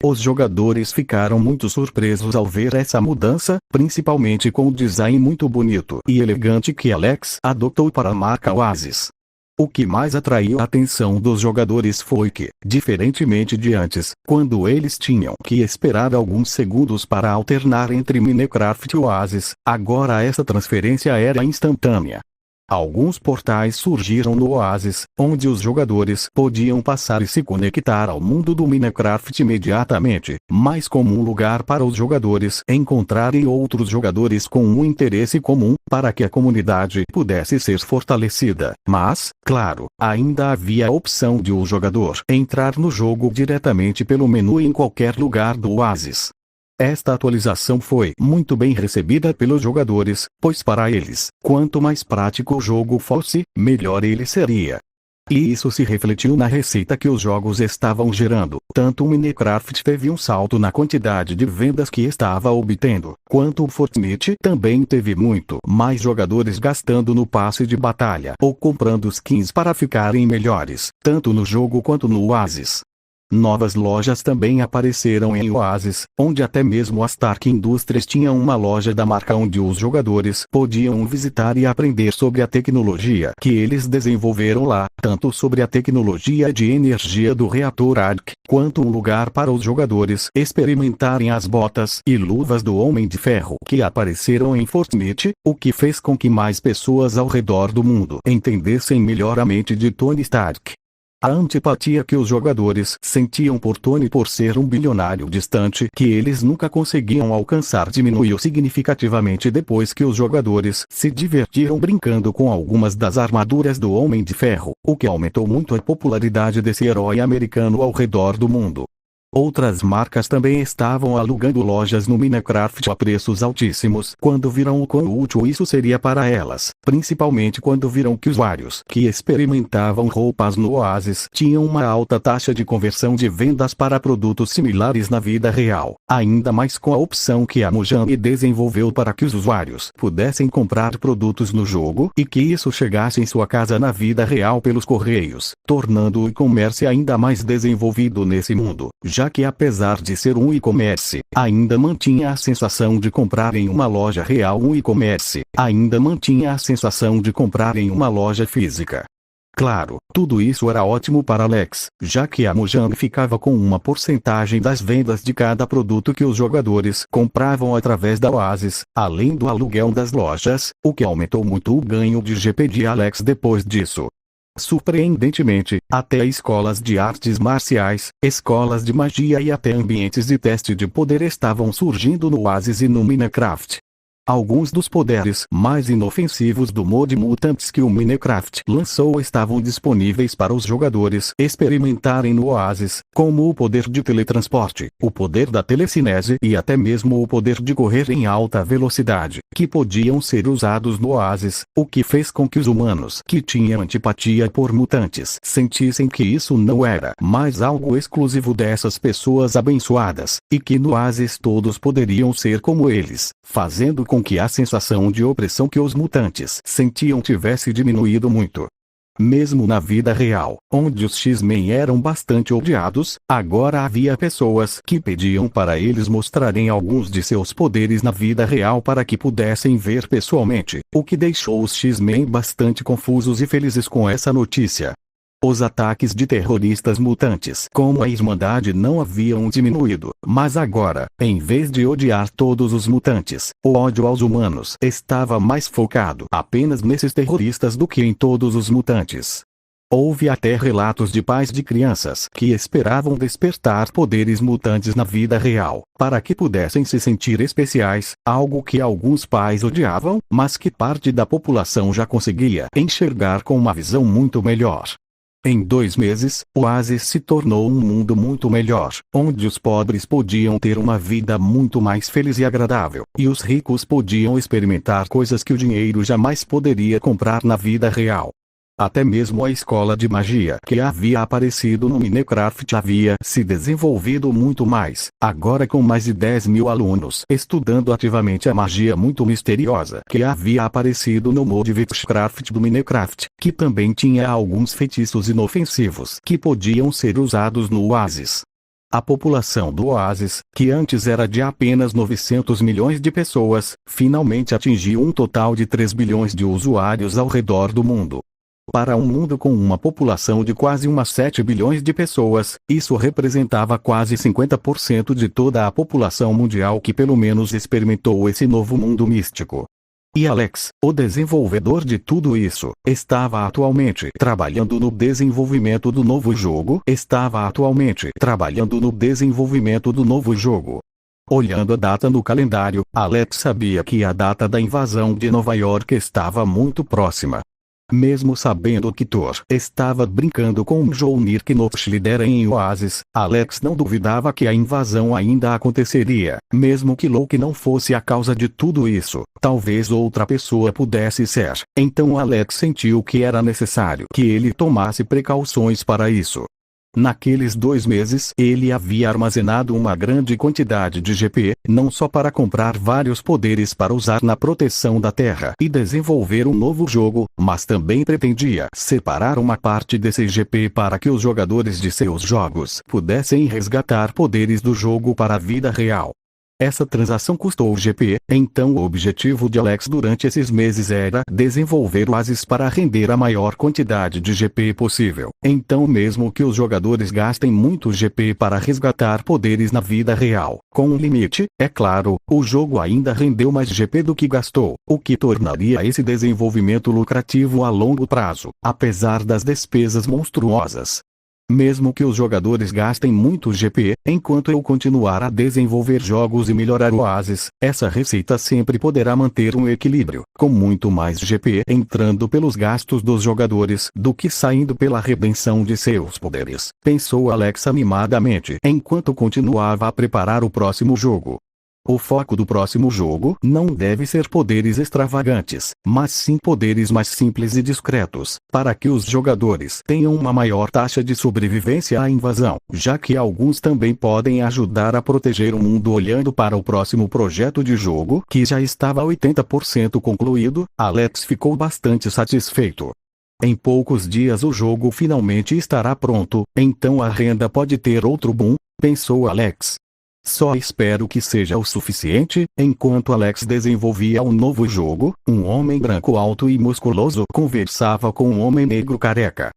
Os jogadores ficaram muito surpresos ao ver essa mudança, principalmente com o design muito bonito e elegante que Alex adotou para a marca Oasis. O que mais atraiu a atenção dos jogadores foi que, diferentemente de antes, quando eles tinham que esperar alguns segundos para alternar entre Minecraft e Oasis, agora essa transferência era instantânea. Alguns portais surgiram no Oasis, onde os jogadores podiam passar e se conectar ao mundo do Minecraft imediatamente, mais como um lugar para os jogadores encontrarem outros jogadores com um interesse comum, para que a comunidade pudesse ser fortalecida. Mas, claro, ainda havia a opção de o jogador entrar no jogo diretamente pelo menu em qualquer lugar do Oasis. Esta atualização foi muito bem recebida pelos jogadores, pois para eles, quanto mais prático o jogo fosse, melhor ele seria. E isso se refletiu na receita que os jogos estavam gerando. Tanto o Minecraft teve um salto na quantidade de vendas que estava obtendo, quanto o Fortnite também teve muito mais jogadores gastando no passe de batalha ou comprando skins para ficarem melhores, tanto no jogo quanto no Oasis. Novas lojas também apareceram em Oasis, onde até mesmo a Stark Industries tinha uma loja da marca onde os jogadores podiam visitar e aprender sobre a tecnologia que eles desenvolveram lá, tanto sobre a tecnologia de energia do reator ARC, quanto um lugar para os jogadores experimentarem as botas e luvas do Homem de Ferro que apareceram em Fortnite, o que fez com que mais pessoas ao redor do mundo entendessem melhor a mente de Tony Stark. A antipatia que os jogadores sentiam por Tony por ser um bilionário distante que eles nunca conseguiam alcançar diminuiu significativamente depois que os jogadores se divertiram brincando com algumas das armaduras do Homem de Ferro, o que aumentou muito a popularidade desse herói americano ao redor do mundo. Outras marcas também estavam alugando lojas no Minecraft a preços altíssimos quando viram o quão útil isso seria para elas, principalmente quando viram que usuários que experimentavam roupas no Oasis tinham uma alta taxa de conversão de vendas para produtos similares na vida real, ainda mais com a opção que a Mojang desenvolveu para que os usuários pudessem comprar produtos no jogo e que isso chegasse em sua casa na vida real pelos correios, tornando o e-commerce ainda mais desenvolvido nesse mundo, já que apesar de ser um e-commerce, ainda mantinha a sensação de comprar em uma loja real. Um e-commerce ainda mantinha a sensação de comprar em uma loja física. Claro, tudo isso era ótimo para Alex, já que a Mojang ficava com uma porcentagem das vendas de cada produto que os jogadores compravam através da Oasis, além do aluguel das lojas, o que aumentou muito o ganho de GP de Alex depois disso. Surpreendentemente, até escolas de artes marciais, escolas de magia e até ambientes de teste de poder estavam surgindo no Oasis e no Minecraft. Alguns dos poderes mais inofensivos do mod Mutants que o Minecraft lançou estavam disponíveis para os jogadores experimentarem no Oasis, como o poder de teletransporte, o poder da telecinese e até mesmo o poder de correr em alta velocidade, que podiam ser usados no Oasis, o que fez com que os humanos que tinham antipatia por mutantes sentissem que isso não era mais algo exclusivo dessas pessoas abençoadas, e que no Oasis todos poderiam ser como eles, fazendo com que a sensação de opressão que os mutantes sentiam tivesse diminuído muito. Mesmo na vida real, onde os X-Men eram bastante odiados, agora havia pessoas que pediam para eles mostrarem alguns de seus poderes na vida real para que pudessem ver pessoalmente, o que deixou os X-Men bastante confusos e felizes com essa notícia. Os ataques de terroristas mutantes como a Irmandade não haviam diminuído, mas agora, em vez de odiar todos os mutantes, o ódio aos humanos estava mais focado apenas nesses terroristas do que em todos os mutantes. Houve até relatos de pais de crianças que esperavam despertar poderes mutantes na vida real, para que pudessem se sentir especiais, algo que alguns pais odiavam, mas que parte da população já conseguia enxergar com uma visão muito melhor. Em 2 meses, Oasis se tornou um mundo muito melhor, onde os pobres podiam ter uma vida muito mais feliz e agradável, e os ricos podiam experimentar coisas que o dinheiro jamais poderia comprar na vida real. Até mesmo a escola de magia que havia aparecido no Minecraft havia se desenvolvido muito mais, agora com mais de 10.000 alunos estudando ativamente a magia muito misteriosa que havia aparecido no mod Witchcraft do Minecraft, que também tinha alguns feitiços inofensivos que podiam ser usados no Oasis. A população do Oasis, que antes era de apenas 900 milhões de pessoas, finalmente atingiu um total de 3 bilhões de usuários ao redor do mundo. Para um mundo com uma população de quase 7 bilhões de pessoas, isso representava quase 50% de toda a população mundial que pelo menos experimentou esse novo mundo místico. E Alex, o desenvolvedor de tudo isso, estava atualmente trabalhando no desenvolvimento do novo jogo. Olhando a data no calendário, Alex sabia que a data da invasão de Nova York estava muito próxima. Mesmo sabendo que Thor estava brincando com Mjolnir que Knopfler em Oasis, Alex não duvidava que a invasão ainda aconteceria, mesmo que Loki não fosse a causa de tudo isso, talvez outra pessoa pudesse ser. Então Alex sentiu que era necessário que ele tomasse precauções para isso. Naqueles 2 meses ele havia armazenado uma grande quantidade de GP, não só para comprar vários poderes para usar na proteção da Terra e desenvolver um novo jogo, mas também pretendia separar uma parte desse GP para que os jogadores de seus jogos pudessem resgatar poderes do jogo para a vida real. Essa transação custou GP, então o objetivo de Alex durante esses meses era desenvolver Oasis para render a maior quantidade de GP possível. Então mesmo que os jogadores gastem muito GP para resgatar poderes na vida real, com um limite, é claro, o jogo ainda rendeu mais GP do que gastou, o que tornaria esse desenvolvimento lucrativo a longo prazo, apesar das despesas monstruosas. Mesmo que os jogadores gastem muito GP, enquanto eu continuar a desenvolver jogos e melhorar o Oasis, essa receita sempre poderá manter um equilíbrio, com muito mais GP entrando pelos gastos dos jogadores do que saindo pela redenção de seus poderes, pensou Alex animadamente enquanto continuava a preparar o próximo jogo. O foco do próximo jogo não deve ser poderes extravagantes, mas sim poderes mais simples e discretos, para que os jogadores tenham uma maior taxa de sobrevivência à invasão, já que alguns também podem ajudar a proteger o mundo. Olhando para o próximo projeto de jogo, que já estava 80% concluído, Alex ficou bastante satisfeito. Em poucos dias o jogo finalmente estará pronto, então a renda pode ter outro boom, pensou Alex. Só espero que seja o suficiente. Enquanto Alex desenvolvia um novo jogo, um homem branco alto e musculoso conversava com um homem negro careca.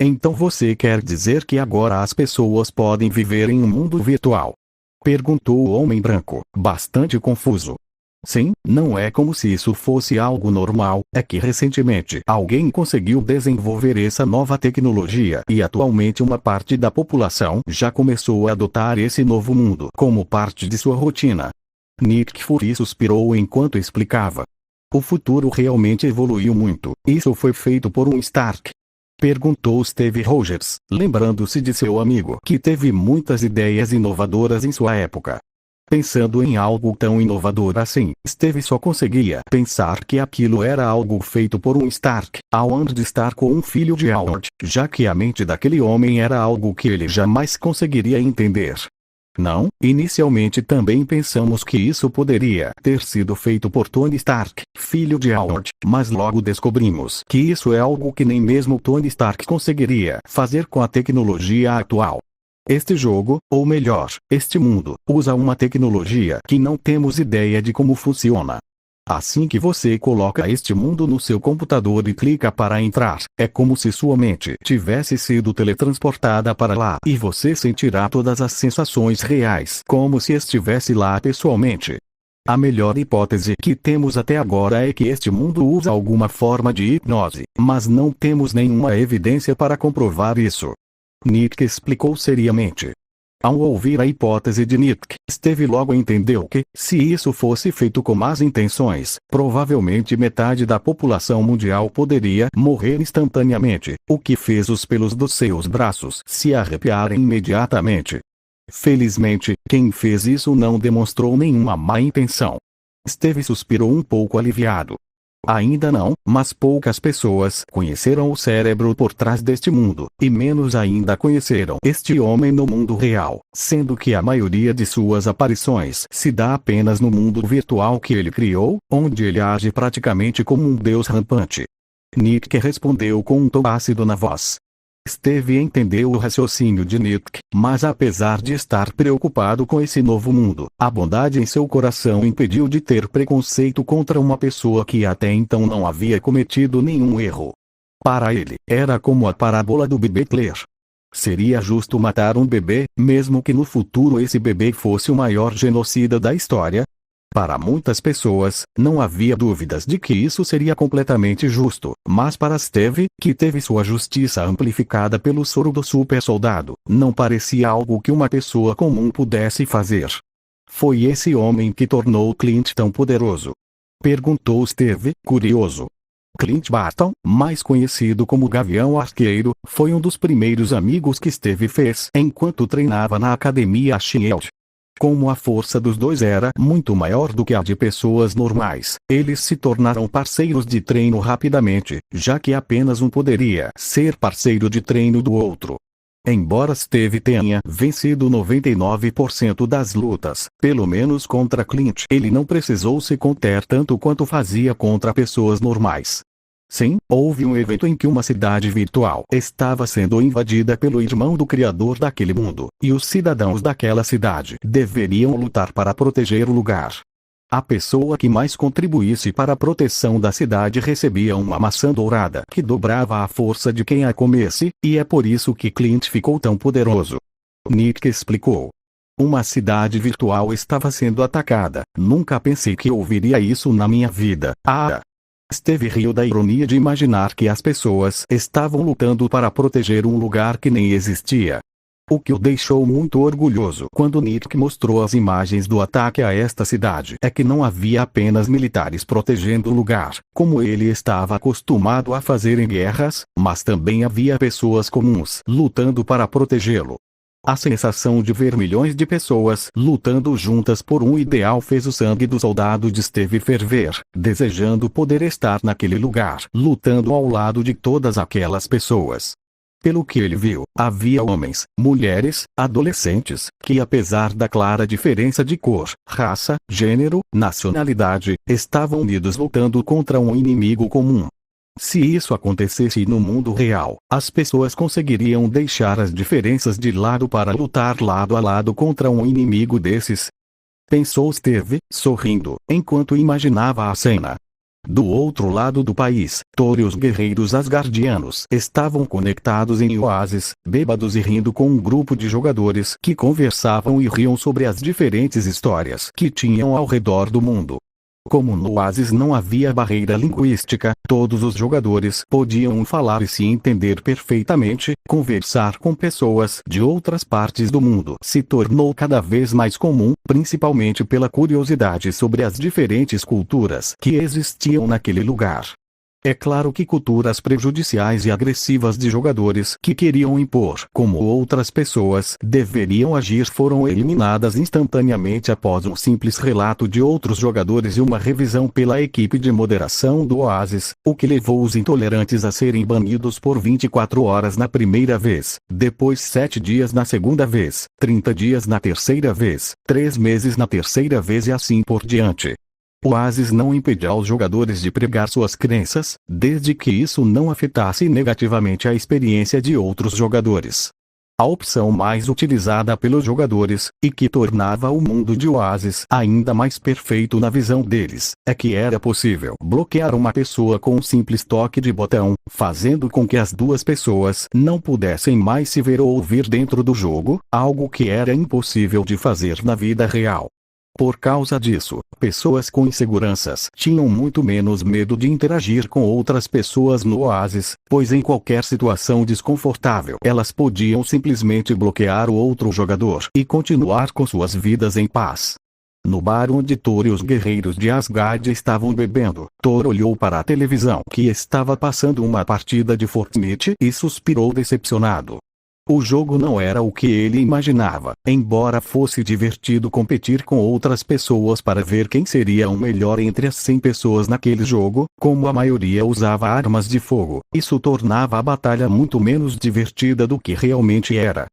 Então você quer dizer que agora as pessoas podem viver em um mundo virtual? Perguntou o homem branco, bastante confuso. Sim, não é como se isso fosse algo normal, é que recentemente alguém conseguiu desenvolver essa nova tecnologia e atualmente uma parte da população já começou a adotar esse novo mundo como parte de sua rotina. Nick Fury suspirou enquanto explicava. O futuro realmente evoluiu muito. Isso foi feito por um Stark? Perguntou Steve Rogers, lembrando-se de seu amigo que teve muitas ideias inovadoras em sua época. Pensando em algo tão inovador assim, Steve só conseguia pensar que aquilo era algo feito por um Stark, Howard Stark ou um filho de Howard, já que a mente daquele homem era algo que ele jamais conseguiria entender. Não, inicialmente também pensamos que isso poderia ter sido feito por Tony Stark, filho de Howard, mas logo descobrimos que isso é algo que nem mesmo Tony Stark conseguiria fazer com a tecnologia atual. Este jogo, ou melhor, este mundo, usa uma tecnologia que não temos ideia de como funciona. Assim que você coloca este mundo no seu computador e clica para entrar, é como se sua mente tivesse sido teletransportada para lá e você sentirá todas as sensações reais como se estivesse lá pessoalmente. A melhor hipótese que temos até agora é que este mundo usa alguma forma de hipnose, mas não temos nenhuma evidência para comprovar isso. Nick explicou seriamente. Ao ouvir a hipótese de Nick, Steve logo entendeu que, se isso fosse feito com más intenções, provavelmente metade da população mundial poderia morrer instantaneamente, o que fez os pelos dos seus braços se arrepiarem imediatamente. Felizmente, quem fez isso não demonstrou nenhuma má intenção. Steve suspirou um pouco aliviado. Ainda não, mas poucas pessoas conheceram o cérebro por trás deste mundo, e menos ainda conheceram este homem no mundo real, sendo que a maioria de suas aparições se dá apenas no mundo virtual que ele criou, onde ele age praticamente como um deus rampante. Nick respondeu com um tom ácido na voz. Steve entendeu o raciocínio de Nick, mas apesar de estar preocupado com esse novo mundo, a bondade em seu coração impediu de ter preconceito contra uma pessoa que até então não havia cometido nenhum erro. Para ele, era como a parábola do bebê Claire. Seria justo matar um bebê, mesmo que no futuro esse bebê fosse o maior genocida da história? Para muitas pessoas, não havia dúvidas de que isso seria completamente justo, mas para Steve, que teve sua justiça amplificada pelo soro do super soldado, não parecia algo que uma pessoa comum pudesse fazer. Foi esse homem que tornou Clint tão poderoso? Perguntou Steve, curioso. Clint Barton, mais conhecido como Gavião Arqueiro, foi um dos primeiros amigos que Steve fez enquanto treinava na academia SHIELD. Como a força dos dois era muito maior do que a de pessoas normais, eles se tornaram parceiros de treino rapidamente, já que apenas um poderia ser parceiro de treino do outro. Embora Steve tenha vencido 99% das lutas, pelo menos contra Clint, ele não precisou se conter tanto quanto fazia contra pessoas normais. Sim, houve um evento em que uma cidade virtual estava sendo invadida pelo irmão do criador daquele mundo, e os cidadãos daquela cidade deveriam lutar para proteger o lugar. A pessoa que mais contribuísse para a proteção da cidade recebia uma maçã dourada que dobrava a força de quem a comesse, e é por isso que Clint ficou tão poderoso. Nick explicou. Uma cidade virtual estava sendo atacada. Nunca pensei que ouviria isso na minha vida. Steve riu da ironia de imaginar que as pessoas estavam lutando para proteger um lugar que nem existia. O que o deixou muito orgulhoso quando Nick mostrou as imagens do ataque a esta cidade é que não havia apenas militares protegendo o lugar, como ele estava acostumado a fazer em guerras, mas também havia pessoas comuns lutando para protegê-lo. A sensação de ver milhões de pessoas lutando juntas por um ideal fez o sangue do soldado de Steve ferver, desejando poder estar naquele lugar, lutando ao lado de todas aquelas pessoas. Pelo que ele viu, havia homens, mulheres, adolescentes, que apesar da clara diferença de cor, raça, gênero, nacionalidade, estavam unidos lutando contra um inimigo comum. Se isso acontecesse no mundo real, as pessoas conseguiriam deixar as diferenças de lado para lutar lado a lado contra um inimigo desses? Pensou Steve, sorrindo, enquanto imaginava a cena. Do outro lado do país, Thor e os guerreiros asgardianos estavam conectados em oásis, bêbados e rindo com um grupo de jogadores que conversavam e riam sobre as diferentes histórias que tinham ao redor do mundo. Como no oásis não havia barreira linguística, todos os jogadores podiam falar e se entender perfeitamente. Conversar com pessoas de outras partes do mundo se tornou cada vez mais comum, principalmente pela curiosidade sobre as diferentes culturas que existiam naquele lugar. É claro que culturas prejudiciais e agressivas de jogadores que queriam impor como outras pessoas deveriam agir foram eliminadas instantaneamente após um simples relato de outros jogadores e uma revisão pela equipe de moderação do Oasis, o que levou os intolerantes a serem banidos por 24 horas na primeira vez, depois 7 dias na segunda vez, 30 dias na terceira vez, 3 meses na terceira vez e assim por diante. O Oasis não impedia aos jogadores de pregar suas crenças, desde que isso não afetasse negativamente a experiência de outros jogadores. A opção mais utilizada pelos jogadores, e que tornava o mundo de Oasis ainda mais perfeito na visão deles, é que era possível bloquear uma pessoa com um simples toque de botão, fazendo com que as duas pessoas não pudessem mais se ver ou ouvir dentro do jogo, algo que era impossível de fazer na vida real. Por causa disso, pessoas com inseguranças tinham muito menos medo de interagir com outras pessoas no Oasis, pois em qualquer situação desconfortável elas podiam simplesmente bloquear o outro jogador e continuar com suas vidas em paz. No bar onde Thor e os guerreiros de Asgard estavam bebendo, Thor olhou para a televisão que estava passando uma partida de Fortnite e suspirou decepcionado. O jogo não era o que ele imaginava, embora fosse divertido competir com outras pessoas para ver quem seria o melhor entre as 100 pessoas naquele jogo, como a maioria usava armas de fogo, isso tornava a batalha muito menos divertida do que realmente era.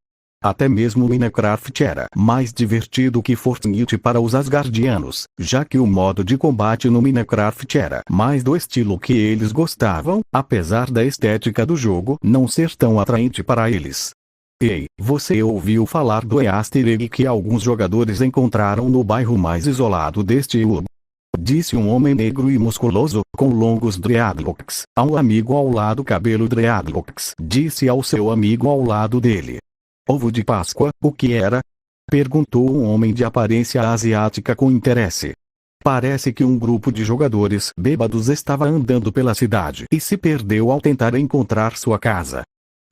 Até mesmo Minecraft era mais divertido que Fortnite para os asgardianos, já que o modo de combate no Minecraft era mais do estilo que eles gostavam, apesar da estética do jogo não ser tão atraente para eles. Ei, você ouviu falar do easter egg que alguns jogadores encontraram no bairro mais isolado deste hub? Disse um homem negro e musculoso, com longos dreadlocks, a um amigo ao lado. Cabelo dreadlocks disse ao seu amigo ao lado dele. Ovo de Páscoa, o que era? Perguntou um homem de aparência asiática com interesse. Parece que um grupo de jogadores bêbados estava andando pela cidade e se perdeu ao tentar encontrar sua casa.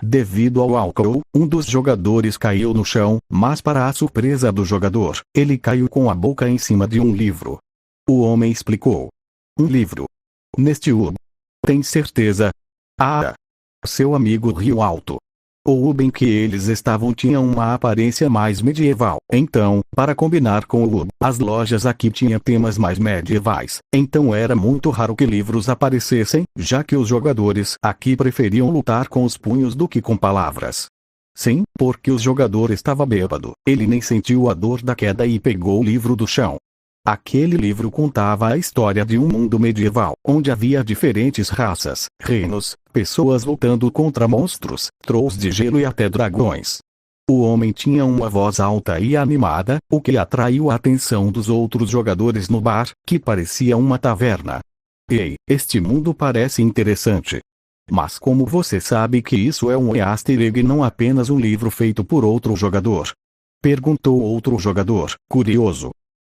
Devido ao álcool, um dos jogadores caiu no chão, mas para a surpresa do jogador, ele caiu com a boca em cima de um livro. O homem explicou. Um livro? Neste hub? Tem certeza? Ah! Seu amigo riu alto. O hub em que eles estavam tinha uma aparência mais medieval, então, para combinar com o hub, as lojas aqui tinham temas mais medievais, então era muito raro que livros aparecessem, já que os jogadores aqui preferiam lutar com os punhos do que com palavras. Sim, porque o jogador estava bêbado, ele nem sentiu a dor da queda e pegou o livro do chão. Aquele livro contava a história de um mundo medieval, onde havia diferentes raças, reinos, pessoas lutando contra monstros, trolls de gelo e até dragões. O homem tinha uma voz alta e animada, o que atraiu a atenção dos outros jogadores no bar, que parecia uma taverna. Ei, este mundo parece interessante. Mas como você sabe que isso é um easter egg e não apenas um livro feito por outro jogador? Perguntou outro jogador, curioso.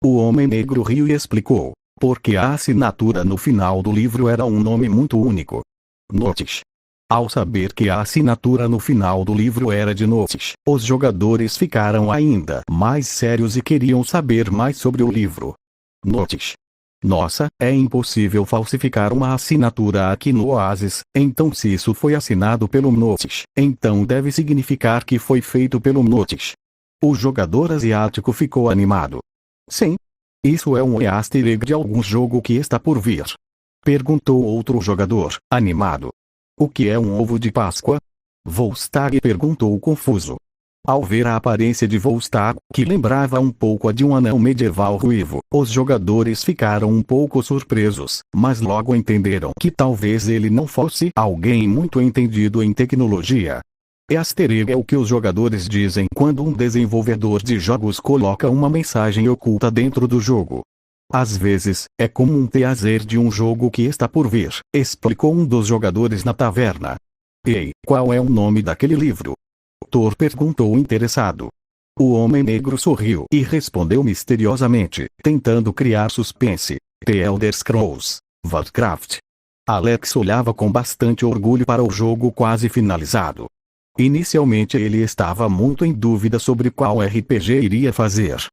O homem negro riu e explicou, porque a assinatura no final do livro era um nome muito único. Notice. Ao saber que a assinatura no final do livro era de Notice, os jogadores ficaram ainda mais sérios e queriam saber mais sobre o livro. Notice. Nossa, é impossível falsificar uma assinatura aqui no Oasis, então se isso foi assinado pelo Notice, então deve significar que foi feito pelo Notice. O jogador asiático ficou animado. Sim. Isso é um easter egg de algum jogo que está por vir. Perguntou outro jogador, animado. O que é um ovo de Páscoa? Volstagg perguntou confuso. Ao ver a aparência de Volstagg, que lembrava um pouco a de um anão medieval ruivo, os jogadores ficaram um pouco surpresos, mas logo entenderam que talvez ele não fosse alguém muito entendido em tecnologia. Easter egg é o que os jogadores dizem quando um desenvolvedor de jogos coloca uma mensagem oculta dentro do jogo. Às vezes, é como um teaser de um jogo que está por vir, explicou um dos jogadores na taverna. Ei, qual é o nome daquele livro? Thor perguntou interessado. O homem negro sorriu e respondeu misteriosamente, tentando criar suspense. The Elder Scrolls, Warcraft. Alex olhava com bastante orgulho para o jogo quase finalizado. Inicialmente ele estava muito em dúvida sobre qual RPG iria fazer.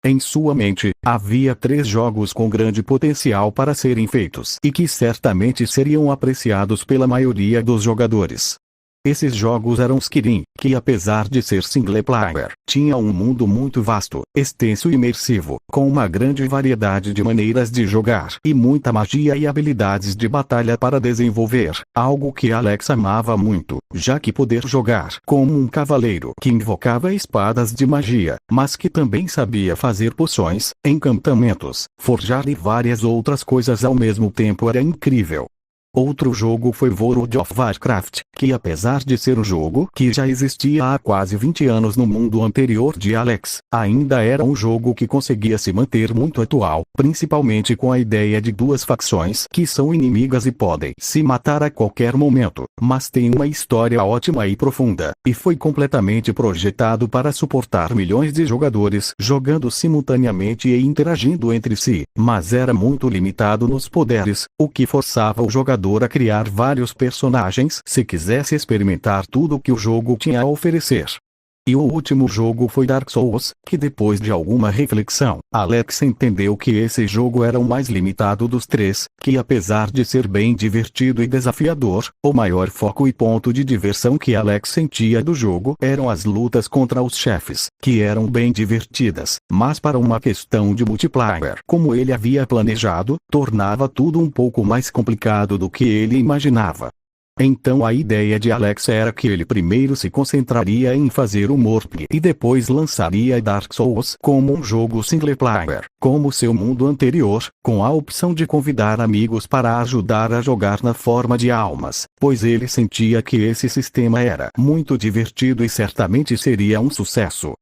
Em sua mente, havia 3 jogos com grande potencial para serem feitos e que certamente seriam apreciados pela maioria dos jogadores. Esses jogos eram Skyrim, que apesar de ser single player, tinha um mundo muito vasto, extenso e imersivo, com uma grande variedade de maneiras de jogar e muita magia e habilidades de batalha para desenvolver, algo que Alex amava muito, já que poder jogar como um cavaleiro que invocava espadas de magia, mas que também sabia fazer poções, encantamentos, forjar e várias outras coisas ao mesmo tempo era incrível. Outro jogo foi World of Warcraft, que apesar de ser um jogo que já existia há quase 20 anos no mundo anterior de Alex, ainda era um jogo que conseguia se manter muito atual, principalmente com a ideia de 2 facções que são inimigas e podem se matar a qualquer momento, mas tem uma história ótima e profunda, e foi completamente projetado para suportar milhões de jogadores jogando simultaneamente e interagindo entre si, mas era muito limitado nos poderes, o que forçava o jogador a criar vários personagens se quisesse experimentar tudo o que o jogo tinha a oferecer. E o último jogo foi Dark Souls, que depois de alguma reflexão, Alex entendeu que esse jogo era o mais limitado dos 3, que apesar de ser bem divertido e desafiador, o maior foco e ponto de diversão que Alex sentia do jogo eram as lutas contra os chefes, que eram bem divertidas, mas para uma questão de multiplayer, como ele havia planejado, tornava tudo um pouco mais complicado do que ele imaginava. Então a ideia de Alex era que ele primeiro se concentraria em fazer o Morpg e depois lançaria Dark Souls como um jogo single player, como seu mundo anterior, com a opção de convidar amigos para ajudar a jogar na forma de almas, pois ele sentia que esse sistema era muito divertido e certamente seria um sucesso.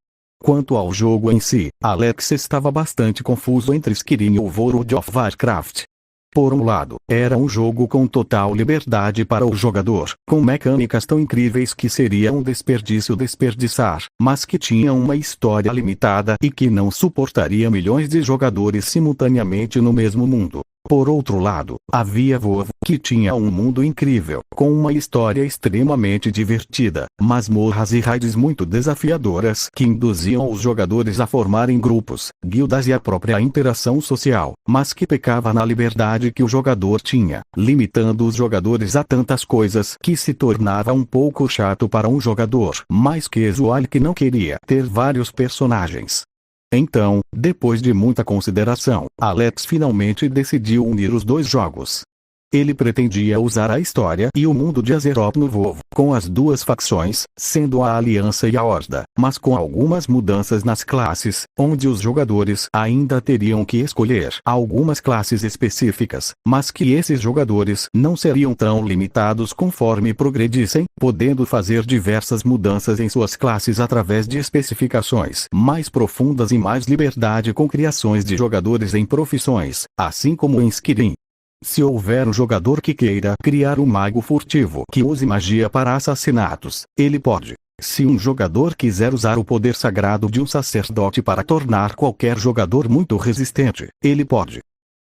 Quanto ao jogo em si, Alex estava bastante confuso entre Skyrim e o World of Warcraft. Por um lado, era um jogo com total liberdade para o jogador, com mecânicas tão incríveis que seria um desperdício desperdiçar, mas que tinha uma história limitada e que não suportaria milhões de jogadores simultaneamente no mesmo mundo. Por outro lado, havia WoW, que tinha um mundo incrível, com uma história extremamente divertida, masmorras e raids muito desafiadoras que induziam os jogadores a formarem grupos, guildas e a própria interação social, mas que pecava na liberdade que o jogador tinha, limitando os jogadores a tantas coisas que se tornava um pouco chato para um jogador mais casual que não queria ter vários personagens. Então, depois de muita consideração, Alex finalmente decidiu unir os 2 jogos. Ele pretendia usar a história e o mundo de Azeroth no WoW, com as 2 facções, sendo a Aliança e a Horda, mas com algumas mudanças nas classes, onde os jogadores ainda teriam que escolher algumas classes específicas, mas que esses jogadores não seriam tão limitados conforme progredissem, podendo fazer diversas mudanças em suas classes através de especificações mais profundas e mais liberdade com criações de jogadores em profissões, assim como em Skyrim. Se houver um jogador que queira criar um mago furtivo que use magia para assassinatos, ele pode. Se um jogador quiser usar o poder sagrado de um sacerdote para tornar qualquer jogador muito resistente, ele pode.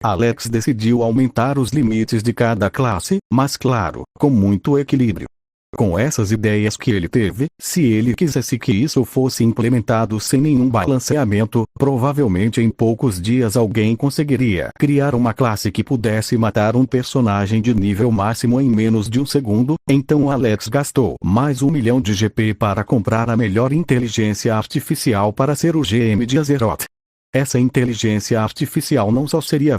Alex decidiu aumentar os limites de cada classe, mas claro, com muito equilíbrio. Com essas ideias que ele teve, se ele quisesse que isso fosse implementado sem nenhum balanceamento, provavelmente em poucos dias alguém conseguiria criar uma classe que pudesse matar um personagem de nível máximo em menos de um segundo. Então Alex gastou mais 1 milhão de GP para comprar a melhor inteligência artificial para ser o GM de Azeroth. Essa inteligência artificial não só seria